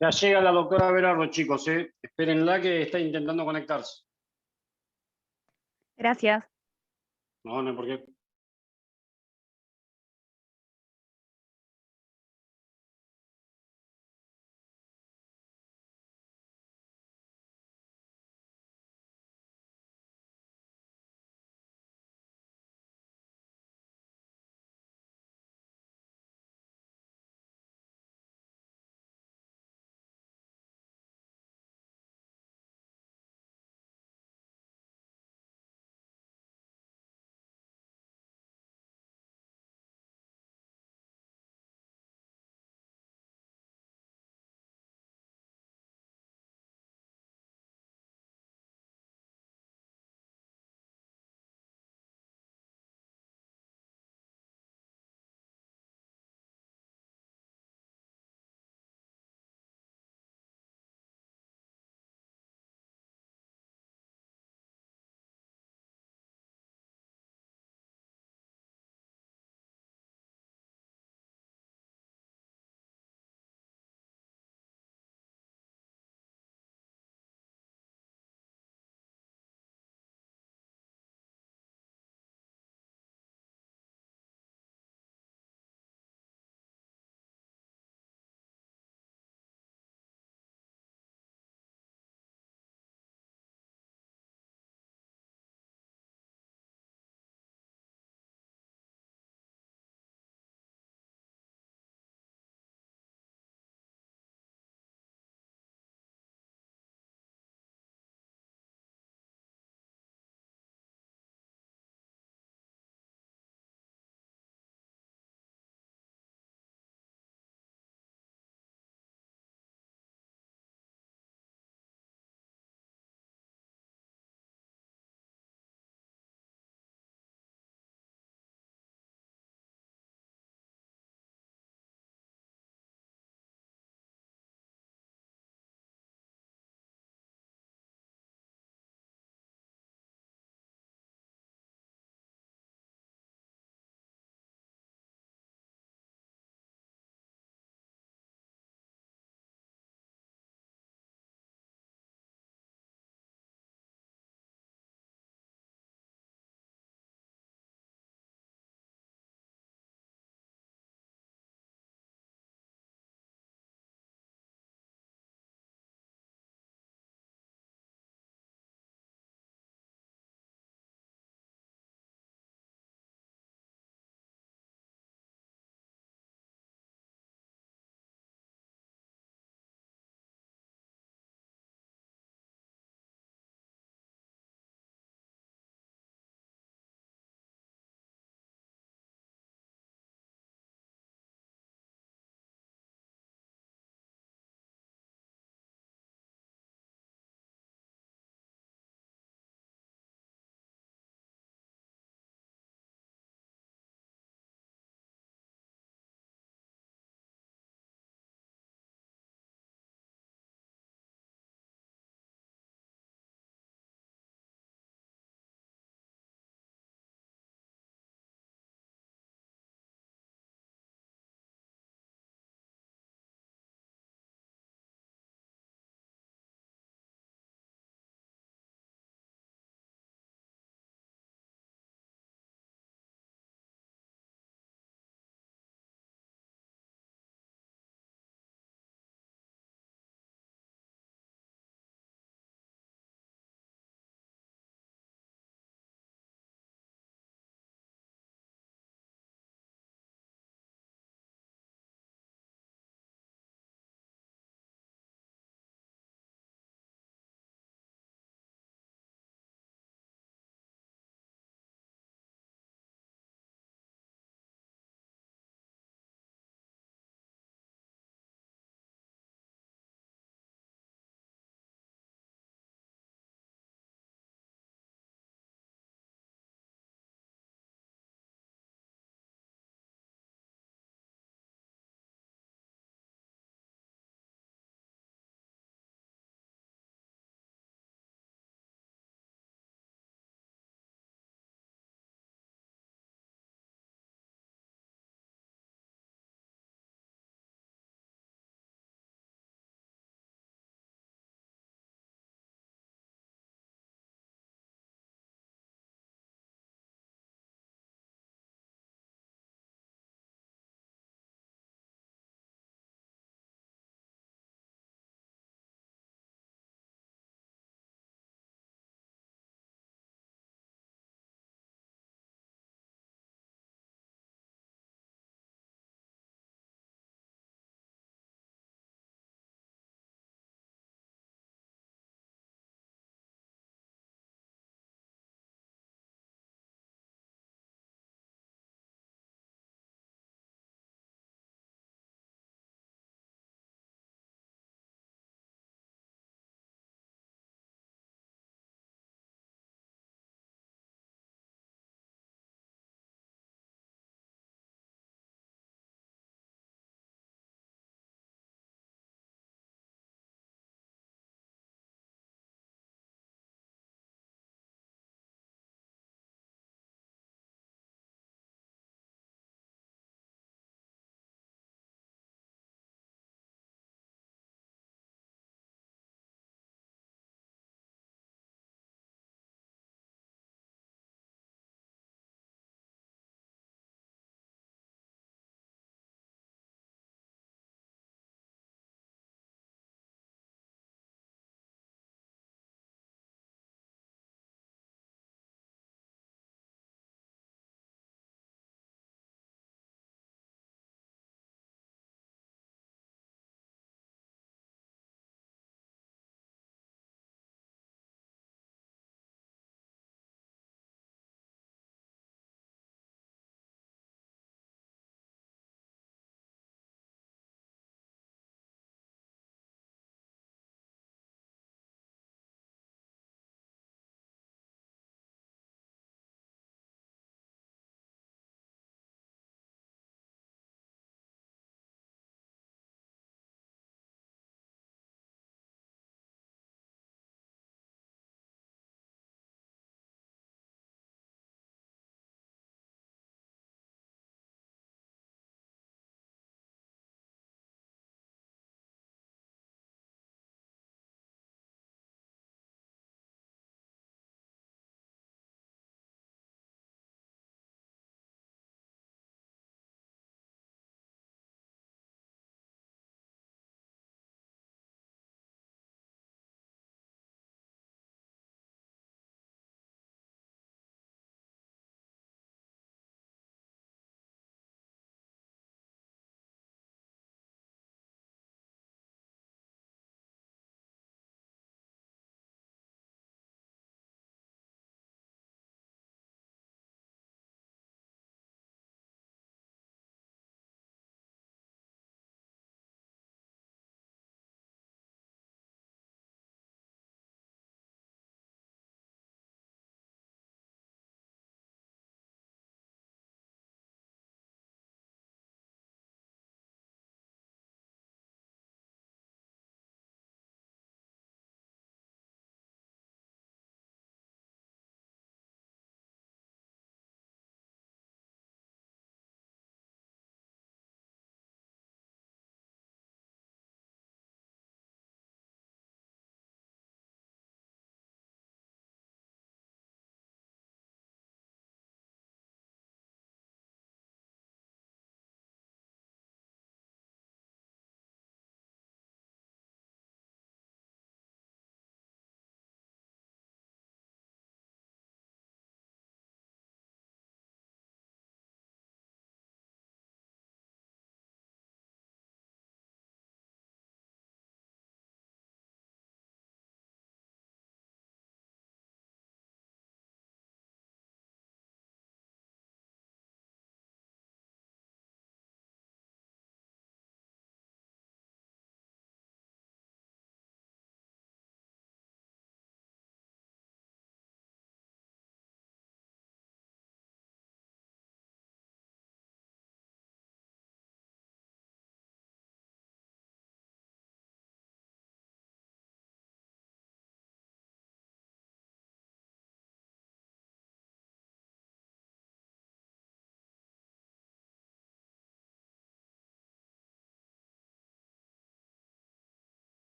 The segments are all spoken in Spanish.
Ya llega la doctora Berardo, chicos, ¿eh? Espérenla que está intentando conectarse. Gracias. No, no, porque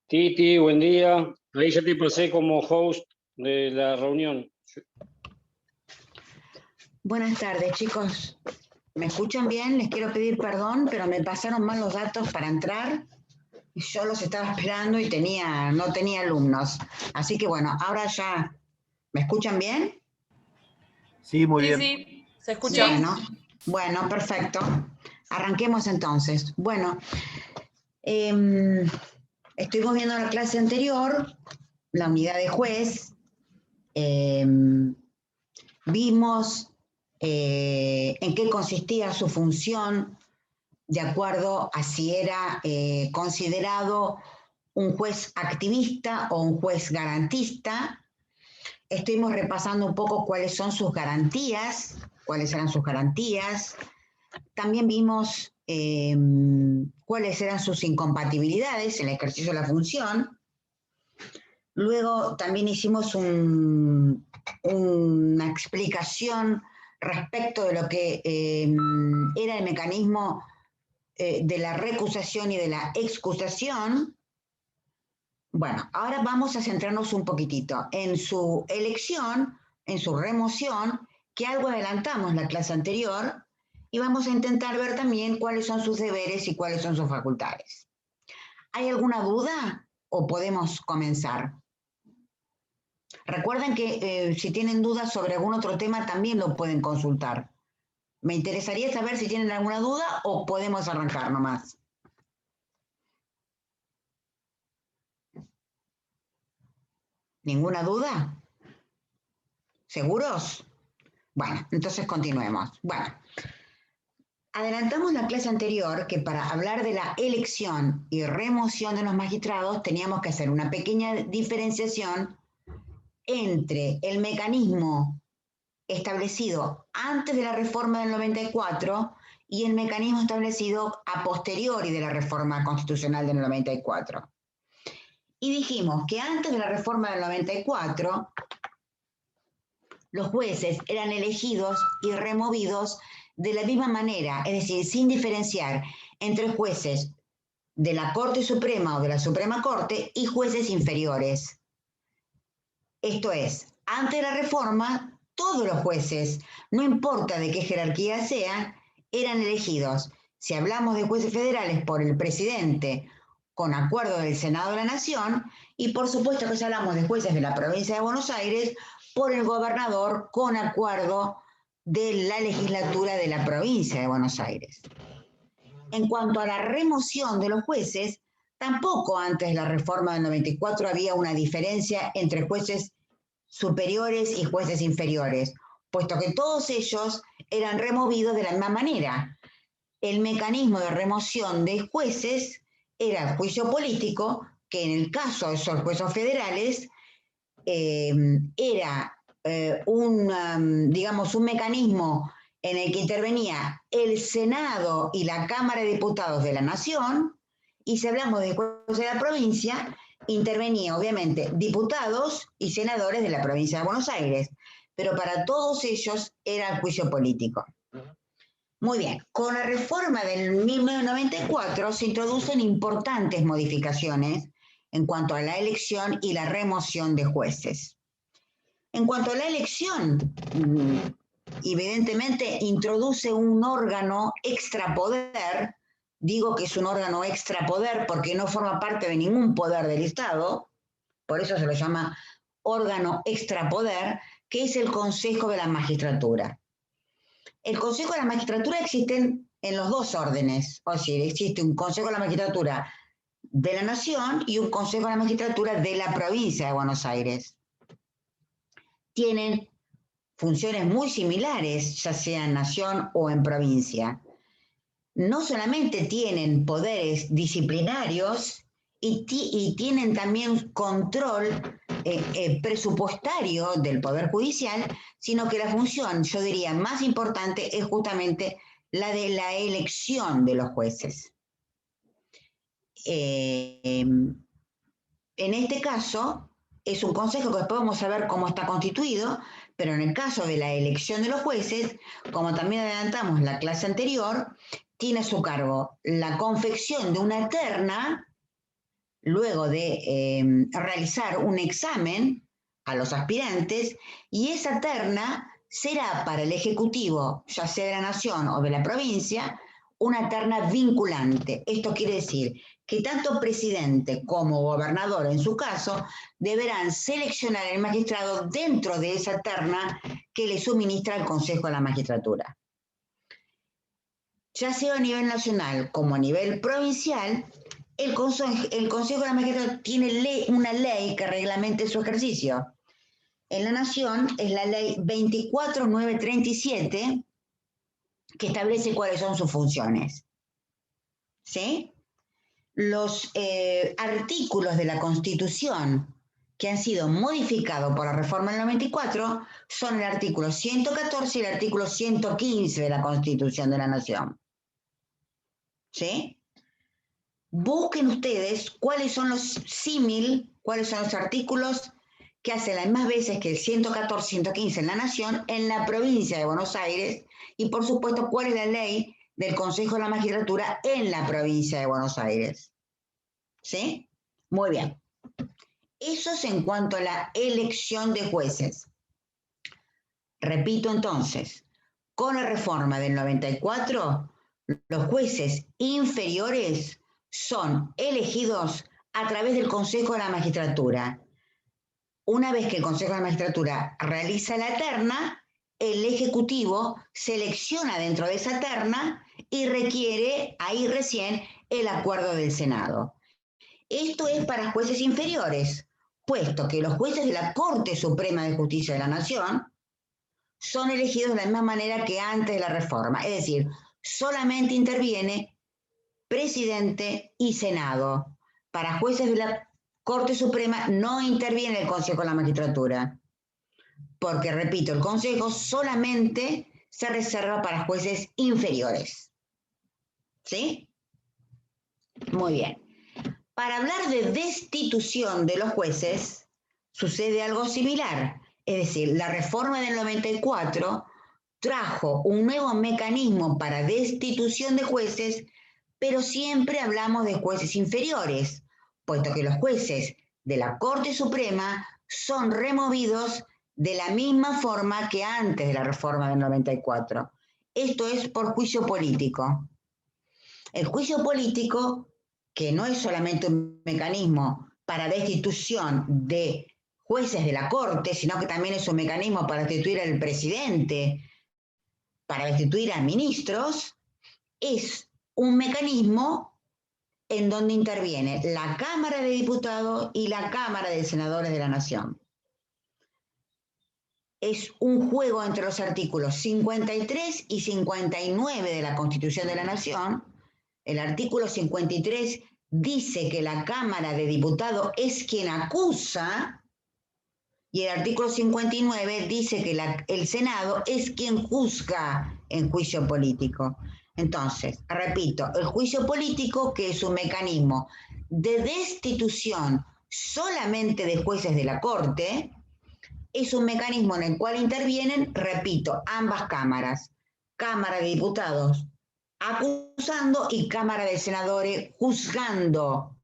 Titi, buen día. Ahí ya te pasé como host de la reunión. Buenas tardes, chicos. ¿Me escuchan bien? Les quiero pedir perdón, pero me pasaron mal los datos para entrar. Y yo los estaba esperando y no tenía alumnos. Así que bueno, ahora ya. ¿Me escuchan bien? Sí, muy bien. Sí, se escucha. Bueno, perfecto. Arranquemos entonces. Bueno, estuvimos viendo la clase anterior, la unidad de juez. Vimos en qué consistía su función de acuerdo a si era considerado un juez activista o un juez garantista. Estuvimos repasando un poco cuáles son sus garantías, cuáles eran sus garantías. También vimos cuáles eran sus incompatibilidades en el ejercicio de la función. Luego también hicimos una explicación respecto de lo que era el mecanismo de la recusación y de la excusación. Bueno, ahora vamos a centrarnos un poquitito en su elección, en su remoción, que algo adelantamos en la clase anterior, y vamos a intentar ver también cuáles son sus deberes y cuáles son sus facultades. ¿Hay alguna duda o podemos comenzar? Recuerden que si tienen dudas sobre algún otro tema también lo pueden consultar. Me interesaría saber si tienen alguna duda o podemos arrancar nomás. ¿Ninguna duda? ¿Seguros? Bueno, entonces continuemos. Bueno, adelantamos la clase anterior que para hablar de la elección y remoción de los magistrados teníamos que hacer una pequeña diferenciación entre el mecanismo establecido antes de la reforma del 94 y el mecanismo establecido a posteriori de la reforma constitucional del 94. Y dijimos que antes de la reforma del 94, los jueces eran elegidos y removidos de la misma manera, es decir, sin diferenciar entre jueces de la Corte Suprema o de la Suprema Corte y jueces inferiores. Esto es, antes de la reforma, todos los jueces, no importa de qué jerarquía sean, eran elegidos. Si hablamos de jueces federales por el presidente con acuerdo del Senado de la Nación, y por supuesto que si hablamos de jueces de la provincia de Buenos Aires, por el gobernador con acuerdo de la legislatura de la provincia de Buenos Aires. En cuanto a la remoción de los jueces, tampoco antes de la reforma del 94 había una diferencia entre jueces superiores y jueces inferiores, puesto que todos ellos eran removidos de la misma manera. El mecanismo de remoción de jueces era el juicio político, que en el caso de esos jueces federales era digamos, un mecanismo en el que intervenía el Senado y la Cámara de Diputados de la Nación, y si hablamos de jueces de la provincia, intervenía obviamente diputados y senadores de la provincia de Buenos Aires, pero para todos ellos era el juicio político. Muy bien, con la reforma del 1994 se introducen importantes modificaciones en cuanto a la elección y la remoción de jueces. En cuanto a la elección, evidentemente introduce un órgano extrapoder. Digo que es un órgano extrapoder porque no forma parte de ningún poder del Estado, por eso se lo llama órgano extrapoder, que es el Consejo de la Magistratura. El Consejo de la Magistratura existe en los dos órdenes, o sea, existe un Consejo de la Magistratura de la Nación y un Consejo de la Magistratura de la provincia de Buenos Aires. Tienen funciones muy similares, ya sea en nación o en provincia. No solamente tienen poderes disciplinarios y tienen también control presupuestario del Poder Judicial, sino que la función, yo diría, más importante es justamente la de la elección de los jueces. En este caso, es un consejo que después vamos a ver cómo está constituido, pero en el caso de la elección de los jueces, como también adelantamos en la clase anterior, tiene a su cargo la confección de una terna, luego de realizar un examen a los aspirantes, y esa terna será para el Ejecutivo, ya sea de la Nación o de la provincia, una terna vinculante. Esto quiere decir que tanto presidente como gobernador, en su caso, deberán seleccionar al magistrado dentro de esa terna que le suministra el Consejo de la Magistratura. Ya sea a nivel nacional como a nivel provincial, el Consejo de la Magistratura tiene una ley que reglamente su ejercicio. En la Nación es la ley 24937, que establece cuáles son sus funciones. ¿Sí? Los artículos de la Constitución que han sido modificados por la reforma del 94 son el artículo 114 y el artículo 115 de la Constitución de la Nación. ¿Sí? Busquen ustedes cuáles son los cuáles son los artículos que hacen las mismas veces que el 114 y 115 en la Nación, en la provincia de Buenos Aires, y por supuesto cuál es la ley del Consejo de la Magistratura en la provincia de Buenos Aires. ¿Sí? Muy bien. Eso es en cuanto a la elección de jueces. Repito entonces, con la reforma del 94, los jueces inferiores son elegidos a través del Consejo de la Magistratura. Una vez que el Consejo de la Magistratura realiza la terna, el Ejecutivo selecciona dentro de esa terna y requiere ahí recién el acuerdo del Senado. Esto es para jueces inferiores, puesto que los jueces de la Corte Suprema de Justicia de la Nación son elegidos de la misma manera que antes de la reforma, es decir, solamente interviene presidente y Senado. Para jueces de la Corte Suprema no interviene el Consejo de la Magistratura, porque, repito, el Consejo solamente se reserva para jueces inferiores. ¿Sí? Muy bien. Para hablar de destitución de los jueces, sucede algo similar. Es decir, la reforma del 94 trajo un nuevo mecanismo para destitución de jueces, pero siempre hablamos de jueces inferiores, puesto que los jueces de la Corte Suprema son removidos de la misma forma que antes de la reforma del 94. Esto es por juicio político. El juicio político, que no es solamente un mecanismo para destitución de jueces de la Corte, sino que también es un mecanismo para destituir al presidente, para destituir a ministros, es un mecanismo en donde interviene la Cámara de Diputados y la Cámara de Senadores de la Nación. Es un juego entre los artículos 53 y 59 de la Constitución de la Nación. El artículo 53 dice que la Cámara de Diputados es quien acusa, y el artículo 59 dice que el Senado es quien juzga en juicio político. Entonces, repito, el juicio político, que es un mecanismo de destitución solamente de jueces de la Corte, es un mecanismo en el cual intervienen, repito, ambas cámaras, Cámara de Diputados acusando y Cámara de Senadores juzgando,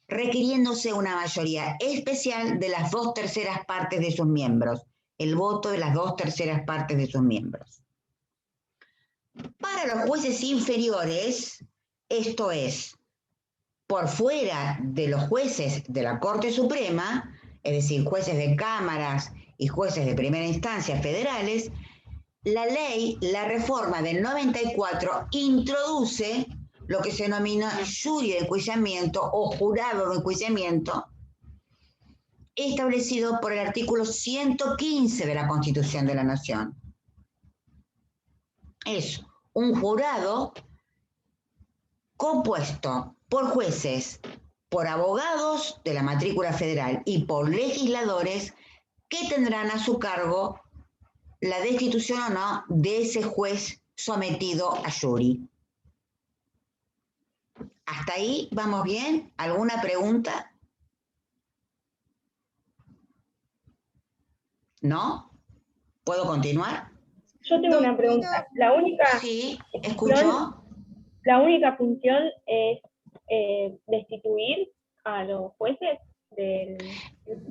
requiriéndose una mayoría especial de las 2/3 partes de sus miembros, el voto de las 2/3 partes de sus miembros. Para los jueces inferiores, esto es, por fuera de los jueces de la Corte Suprema, es decir, jueces de cámaras y jueces de primera instancia federales, la ley, la reforma del 94, introduce lo que se denomina jury de enjuiciamiento o jurado de enjuiciamiento, establecido por el artículo 115 de la Constitución de la Nación. Es un jurado compuesto por jueces, por abogados de la matrícula federal y por legisladores que tendrán a su cargo la destitución o no de ese juez sometido a jury. ¿Hasta ahí vamos bien? ¿Alguna pregunta? ¿No? ¿Puedo continuar? Yo tengo una pregunta. La única Sí, escucho. La única función es destituir a los jueces del...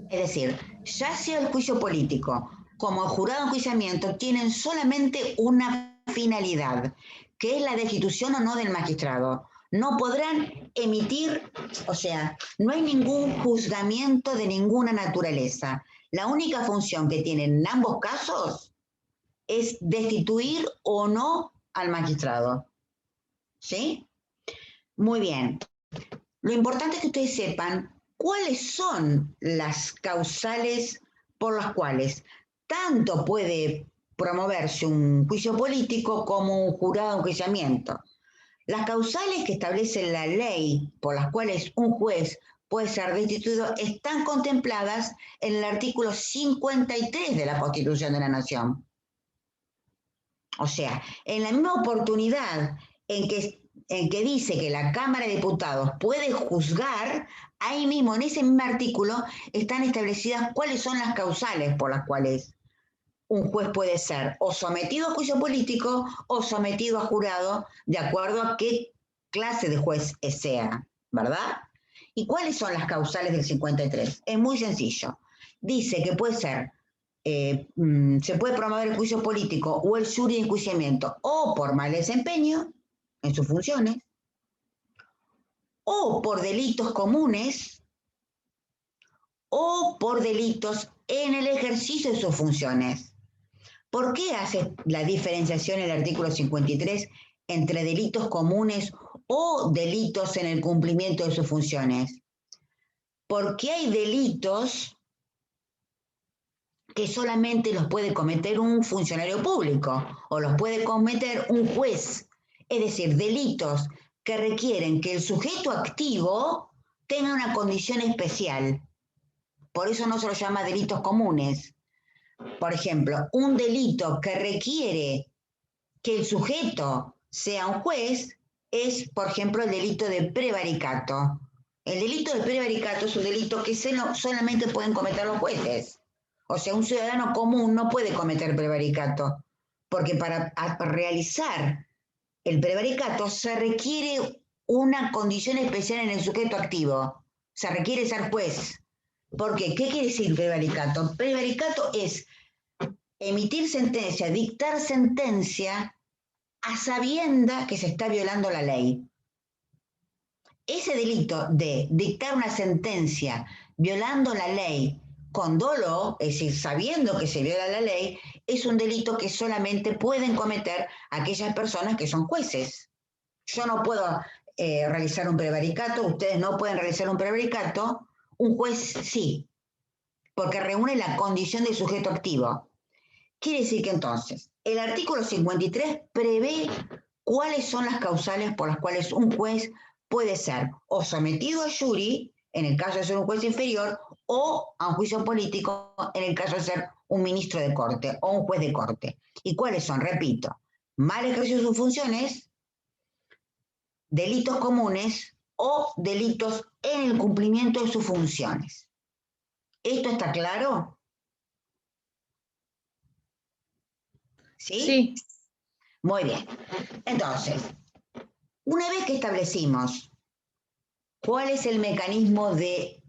Es decir, ya sea el juicio político como el jurado de enjuiciamiento tienen solamente una finalidad, que es la destitución o no del magistrado. No podrán emitir, o sea, no hay ningún juzgamiento de ninguna naturaleza. La única función que tienen en ambos casos es destituir o no al magistrado. ¿Sí? Muy bien. Lo importante es que ustedes sepan cuáles son las causales por las cuales tanto puede promoverse un juicio político como un jurado de enjuiciamiento. Las causales que establece la ley por las cuales un juez puede ser destituido están contempladas en el artículo 53 de la Constitución de la Nación. O sea, en la misma oportunidad en que dice que la Cámara de Diputados puede juzgar, ahí mismo, en ese mismo artículo, están establecidas cuáles son las causales por las cuales un juez puede ser o sometido a juicio político o sometido a jurado, de acuerdo a qué clase de juez sea, ¿verdad? ¿Y cuáles son las causales del 53? Es muy sencillo. Dice que puede ser, se puede promover el juicio político o el jury de enjuiciamiento o por mal desempeño en sus funciones, o por delitos comunes, o por delitos en el ejercicio de sus funciones. ¿Por qué hace la diferenciación el artículo 53 entre delitos comunes o delitos en el cumplimiento de sus funciones? Porque hay delitos que solamente los puede cometer un funcionario público o los puede cometer un juez. Es decir, delitos que requieren que el sujeto activo tenga una condición especial. Por eso no se los llama delitos comunes. Por ejemplo, un delito que requiere que el sujeto sea un juez es, por ejemplo, el delito de prevaricato. El delito de prevaricato es un delito que solamente pueden cometer los jueces. O sea, un ciudadano común no puede cometer prevaricato, porque para realizar el prevaricato se requiere una condición especial en el sujeto activo. Se requiere ser juez. ¿Por qué? ¿Qué quiere decir prevaricato? Prevaricato es emitir sentencia, dictar sentencia a sabienda que se está violando la ley. Ese delito de dictar una sentencia violando la ley con dolo, es decir, sabiendo que se viola la ley, es un delito que solamente pueden cometer aquellas personas que son jueces. Yo no puedo realizar un prevaricato, ustedes no pueden realizar un prevaricato, un juez sí, porque reúne la condición del sujeto activo. Quiere decir que entonces, el artículo 53 prevé cuáles son las causales por las cuales un juez puede ser o sometido a jury, en el caso de ser un juez inferior, o a un juicio político, en el caso de ser un ministro de corte o un juez de corte. ¿Y cuáles son? Repito, mal ejercicio de sus funciones, delitos comunes o delitos en el cumplimiento de sus funciones. ¿Esto está claro? ¿Sí? Sí. Muy bien. Entonces, una vez que establecimos cuál es el mecanismo de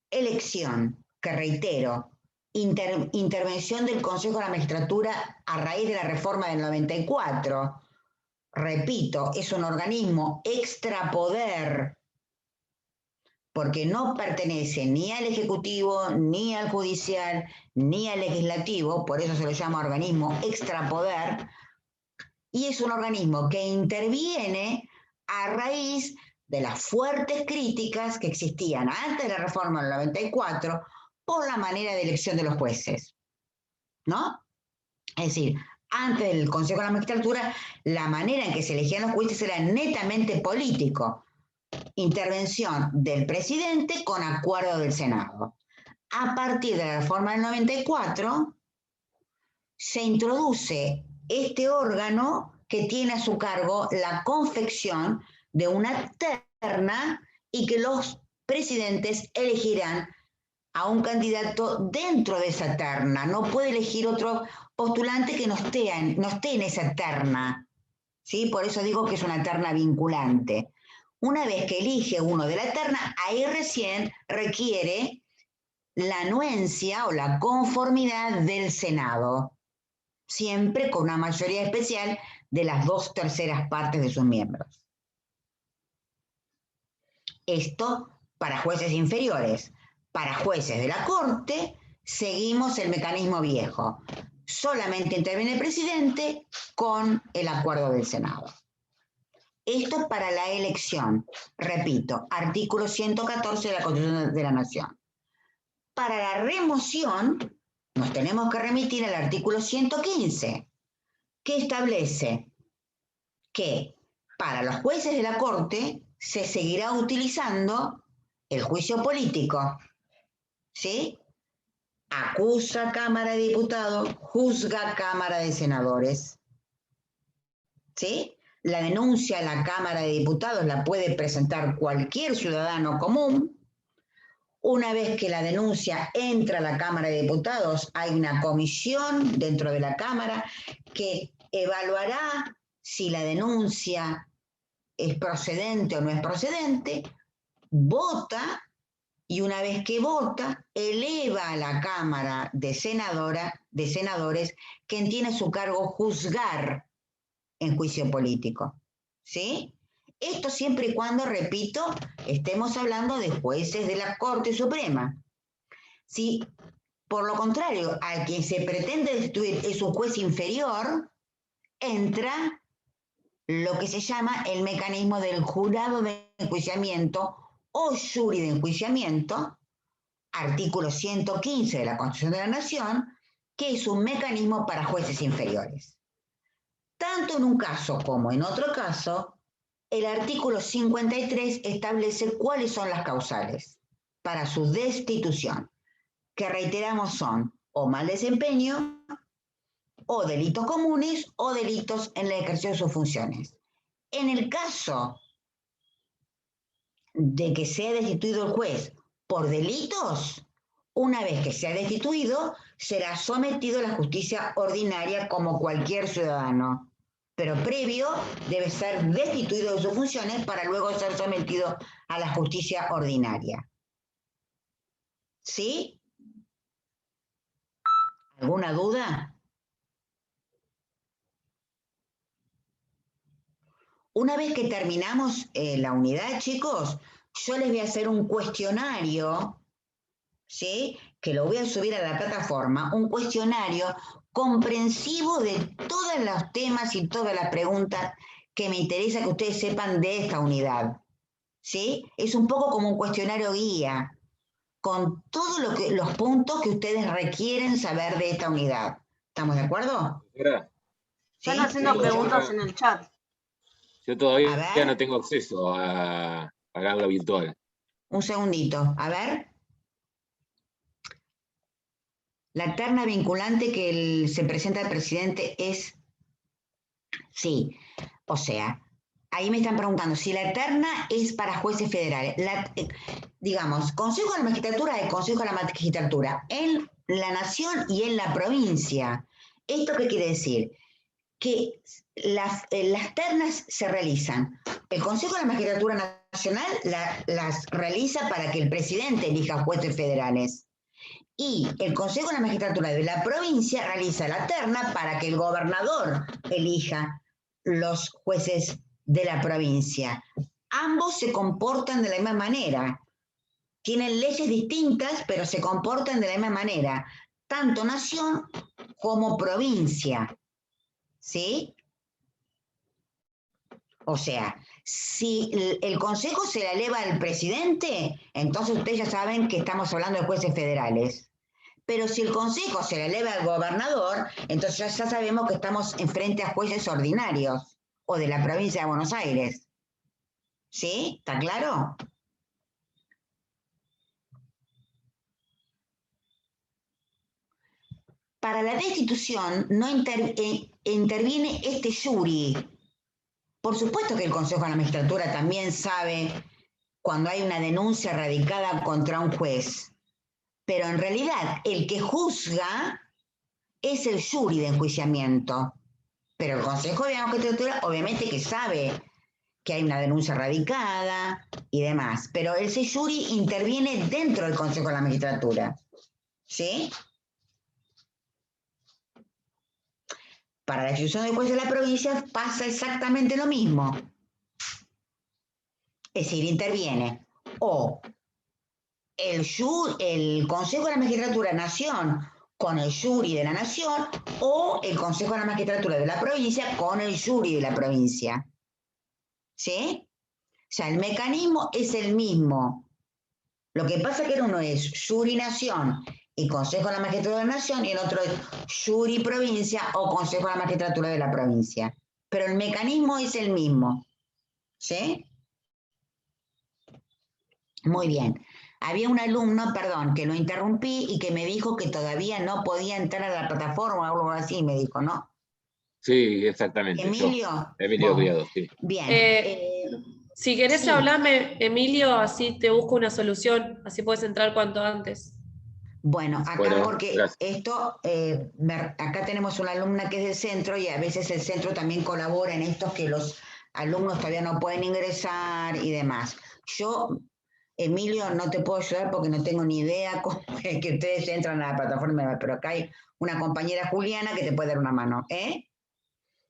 elección, que reitero, intervención del Consejo de la Magistratura a raíz de la reforma del 94, repito, es un organismo extrapoder, porque no pertenece ni al Ejecutivo, ni al Judicial, ni al Legislativo, por eso se lo llama organismo extrapoder, y es un organismo que interviene a raíz de las fuertes críticas que existían antes de la reforma del 94 por la manera de elección de los jueces, ¿no? Es decir, antes del Consejo de la Magistratura, la manera en que se elegían los jueces era netamente político. Intervención del presidente con acuerdo del Senado. A partir de la reforma del 94, se introduce este órgano que tiene a su cargo la confección de una terna y que los presidentes elegirán a un candidato dentro de esa terna. No puede elegir otro postulante que no esté en esa terna. ¿Sí? Por eso digo que es una terna vinculante. Una vez que elige uno de la terna, ahí recién requiere la anuencia o la conformidad del Senado, siempre con una mayoría especial de las 2/3 partes de sus miembros. Esto para jueces inferiores. Para jueces de la Corte, seguimos el mecanismo viejo. Solamente interviene el presidente con el acuerdo del Senado. Esto para la elección. Repito, artículo 114 de la Constitución de la Nación. Para la remoción, nos tenemos que remitir al artículo 115, que establece que para los jueces de la Corte se seguirá utilizando el juicio político. ¿Sí? Acusa Cámara de Diputados, juzga Cámara de Senadores. ¿Sí? La denuncia a la Cámara de Diputados la puede presentar cualquier ciudadano común. Una vez que la denuncia entra a la Cámara de Diputados, hay una comisión dentro de la Cámara que evaluará si la denuncia es procedente o no es procedente, vota, y una vez que vota, eleva a la Cámara de Senadores, quien tiene a su cargo juzgar en juicio político. ¿Sí? Esto siempre y cuando, repito, estemos hablando de jueces de la Corte Suprema. Si, por lo contrario, a quien se pretende destituir es un juez inferior, entra lo que se llama el mecanismo del jurado de enjuiciamiento o jury de enjuiciamiento, artículo 115 de la Constitución de la Nación, que es un mecanismo para jueces inferiores. Tanto en un caso como en otro caso, el artículo 53 establece cuáles son las causales para su destitución, que reiteramos son o mal desempeño, o delitos comunes, o delitos en el ejercicio de sus funciones. En el caso de que sea destituido el juez por delitos, una vez que sea destituido, será sometido a la justicia ordinaria como cualquier ciudadano. Pero previo debe ser destituido de sus funciones para luego ser sometido a la justicia ordinaria. ¿Sí? ¿Alguna duda? Una vez que terminamos la unidad, chicos, yo les voy a hacer un cuestionario, ¿sí? Que lo voy a subir a la plataforma, un cuestionario comprensivo de todos los temas y todas las preguntas que me interesa que ustedes sepan de esta unidad. ¿Sí? Es un poco como un cuestionario guía, con todos los puntos que ustedes requieren saber de esta unidad. ¿Estamos de acuerdo? Están haciendo preguntas en el chat. Yo A todavía ver. no tengo acceso a pagarlo virtual. Un segundito, a ver. La terna vinculante que se presenta al presidente es... Sí, o sea, ahí me están preguntando si la terna es para jueces federales. Digamos, Consejo de la Magistratura es Consejo de la Magistratura en la nación y en la provincia. ¿Esto qué quiere decir? Que las ternas se realizan. El Consejo de la Magistratura Nacional las realiza para que el presidente elija jueces federales. Y el Consejo de la Magistratura de la provincia realiza la terna para que el gobernador elija los jueces de la provincia. Ambos se comportan de la misma manera. Tienen leyes distintas, pero se comportan de la misma manera, tanto nación como provincia. ¿Sí? O sea, si el consejo se la eleva al presidente, entonces ustedes ya saben que estamos hablando de jueces federales. Pero si el consejo se la eleva al gobernador, entonces ya sabemos que estamos enfrente a jueces ordinarios o de la provincia de Buenos Aires. ¿Sí? ¿Está claro? Para la destitución no interviene este jury. Por supuesto que el Consejo de la Magistratura también sabe cuando hay una denuncia radicada contra un juez, pero en realidad el que juzga es el jury de enjuiciamiento. Pero el Consejo de la Magistratura obviamente que sabe que hay una denuncia radicada y demás, pero ese jury interviene dentro del Consejo de la Magistratura. ¿Sí? Para la destitución del juez de la provincia pasa exactamente lo mismo. Es decir, interviene o el Consejo de la Magistratura Nación con el jury de la Nación o el Consejo de la Magistratura de la provincia con el jury de la provincia. ¿Sí? O sea, el mecanismo es el mismo. Lo que pasa es que uno es jury Nación y Consejo de la Magistratura de la Nación y el otro es jury provincia o Consejo de la Magistratura de la provincia. Pero el mecanismo es el mismo. ¿Sí? Muy bien. Había un alumno, perdón, que lo interrumpí y que me dijo que todavía no podía entrar a la plataforma o algo así, me dijo, ¿no? Sí, exactamente. Emilio. Emilio Criado, sí. Bien. Si querés sí. hablarme, Emilio, así te busco una solución, así puedes entrar cuanto antes. Bueno, acá Bueno, porque gracias. esto, acá tenemos una alumna que es del centro y a veces el centro también colabora en esto que los alumnos todavía no pueden ingresar y demás. Yo, Emilio, no te puedo ayudar porque no tengo ni idea cómo es que ustedes entran a la plataforma, pero acá hay una compañera Juliana que te puede dar una mano, ¿eh?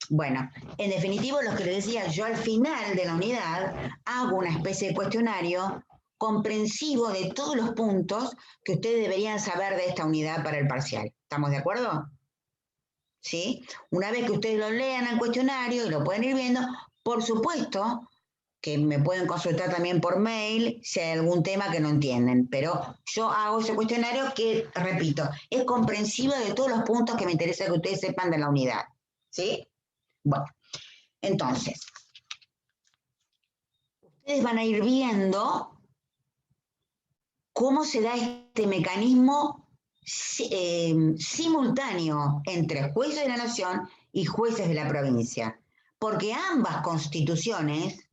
Bueno, en definitivo, lo que les decía, yo al final de la unidad hago una especie de cuestionario comprensivo de todos los puntos que ustedes deberían saber de esta unidad para el parcial. ¿Estamos de acuerdo? ¿Sí? Una vez que ustedes lo lean al cuestionario y lo pueden ir viendo, por supuesto que me pueden consultar también por mail si hay algún tema que no entienden, pero yo hago ese cuestionario que, repito, es comprensivo de todos los puntos que me interesa que ustedes sepan de la unidad. ¿Sí? Bueno, entonces, ustedes van a ir viendo cómo se da este mecanismo simultáneo entre jueces de la nación y jueces de la provincia. Porque ambas constituciones,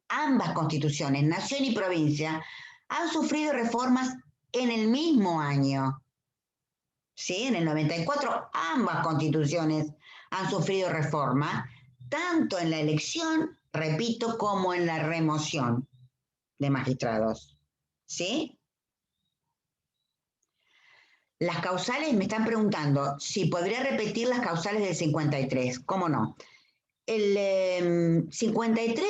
nación y provincia, han sufrido reformas en el mismo año. ¿Sí? En el 94 ambas constituciones han sufrido reforma, tanto en la elección, repito, como en la remoción de magistrados. ¿Sí? Las causales, me están preguntando si podría repetir las causales del 53. ¿Cómo no? El 53,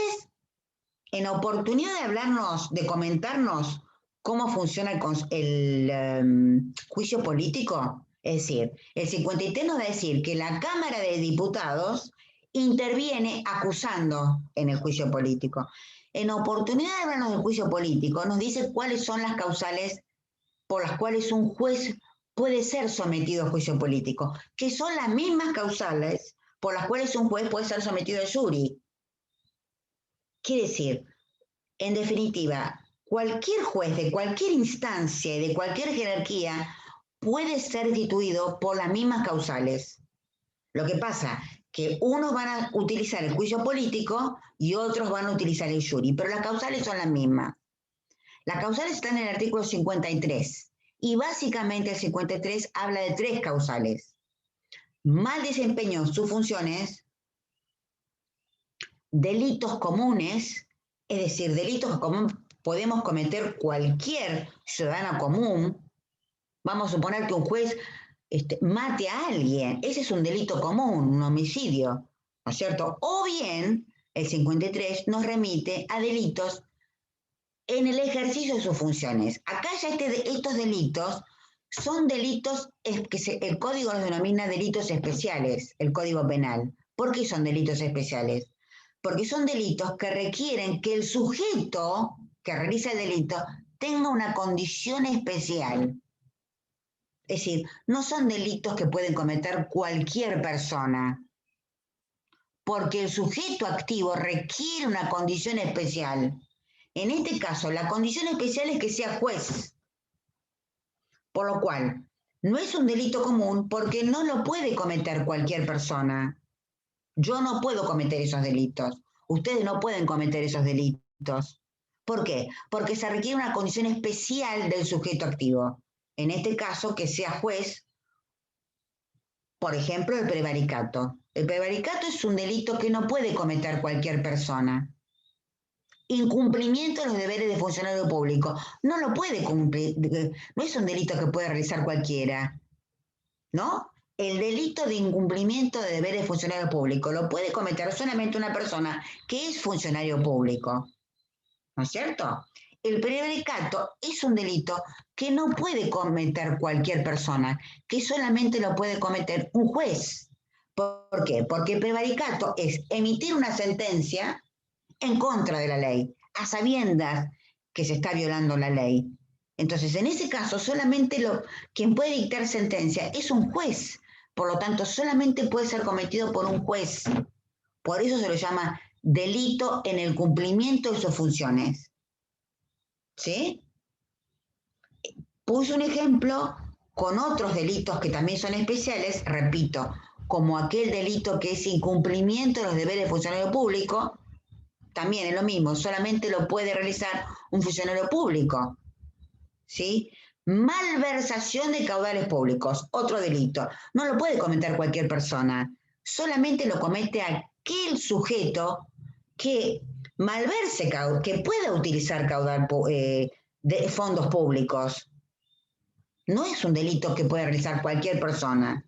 en oportunidad de hablarnos, de comentarnos cómo funciona el juicio político, es decir, el 53 nos va a decir que la Cámara de Diputados interviene acusando en el juicio político. En oportunidad de hablarnos del juicio político, nos dice cuáles son las causales por las cuales un juez puede ser sometido a juicio político, que son las mismas causales por las cuales un juez puede ser sometido a jury. Quiere decir, en definitiva, cualquier juez de cualquier instancia y de cualquier jerarquía puede ser destituido por las mismas causales. Lo que pasa que unos van a utilizar el juicio político y otros van a utilizar el jury, pero las causales son las mismas. Las causales están en el artículo 53 y básicamente el 53 habla de 3 causales. Mal desempeño en sus funciones, delitos comunes, es decir, delitos que podemos cometer cualquier ciudadano común. Vamos a suponer que un juez mate a alguien, ese es un delito común, un homicidio, ¿no es cierto? O bien, el 53 nos remite a delitos en el ejercicio de sus funciones. Acá ya estos delitos son delitos que el código los denomina delitos especiales, el código penal. ¿Por qué son delitos especiales? Porque son delitos que requieren que el sujeto que realiza el delito tenga una condición especial. Es decir, no son delitos que pueden cometer cualquier persona, porque el sujeto activo requiere una condición especial. En este caso, la condición especial es que sea juez, por lo cual no es un delito común porque no lo puede cometer cualquier persona. Yo no puedo cometer esos delitos. Ustedes no pueden cometer esos delitos. ¿Por qué? Porque se requiere una condición especial del sujeto activo. En este caso, que sea juez, por ejemplo, el prevaricato. El prevaricato es un delito que no puede cometer cualquier persona. Incumplimiento de los deberes de funcionario público. No lo puede cumplir, no es un delito que puede realizar cualquiera, ¿no? El delito de incumplimiento de deberes de funcionario público lo puede cometer solamente una persona que es funcionario público, ¿no es cierto? El prevaricato es un delito que no puede cometer cualquier persona, que solamente lo puede cometer un juez. ¿Por qué? Porque el prevaricato es emitir una sentencia en contra de la ley, a sabiendas que se está violando la ley. Entonces, en ese caso, solamente quien puede dictar sentencia es un juez. Por lo tanto, solamente puede ser cometido por un juez. Por eso se lo llama delito en el cumplimiento de sus funciones. ¿Sí? Puse un ejemplo con otros delitos que también son especiales, repito, como aquel delito que es incumplimiento de los deberes de funcionario público, también es lo mismo, solamente lo puede realizar un funcionario público. ¿Sí? Malversación de caudales públicos, otro delito. No lo puede cometer cualquier persona, solamente lo comete aquel sujeto que malverse, que pueda utilizar caudal de fondos públicos. No es un delito que pueda realizar cualquier persona.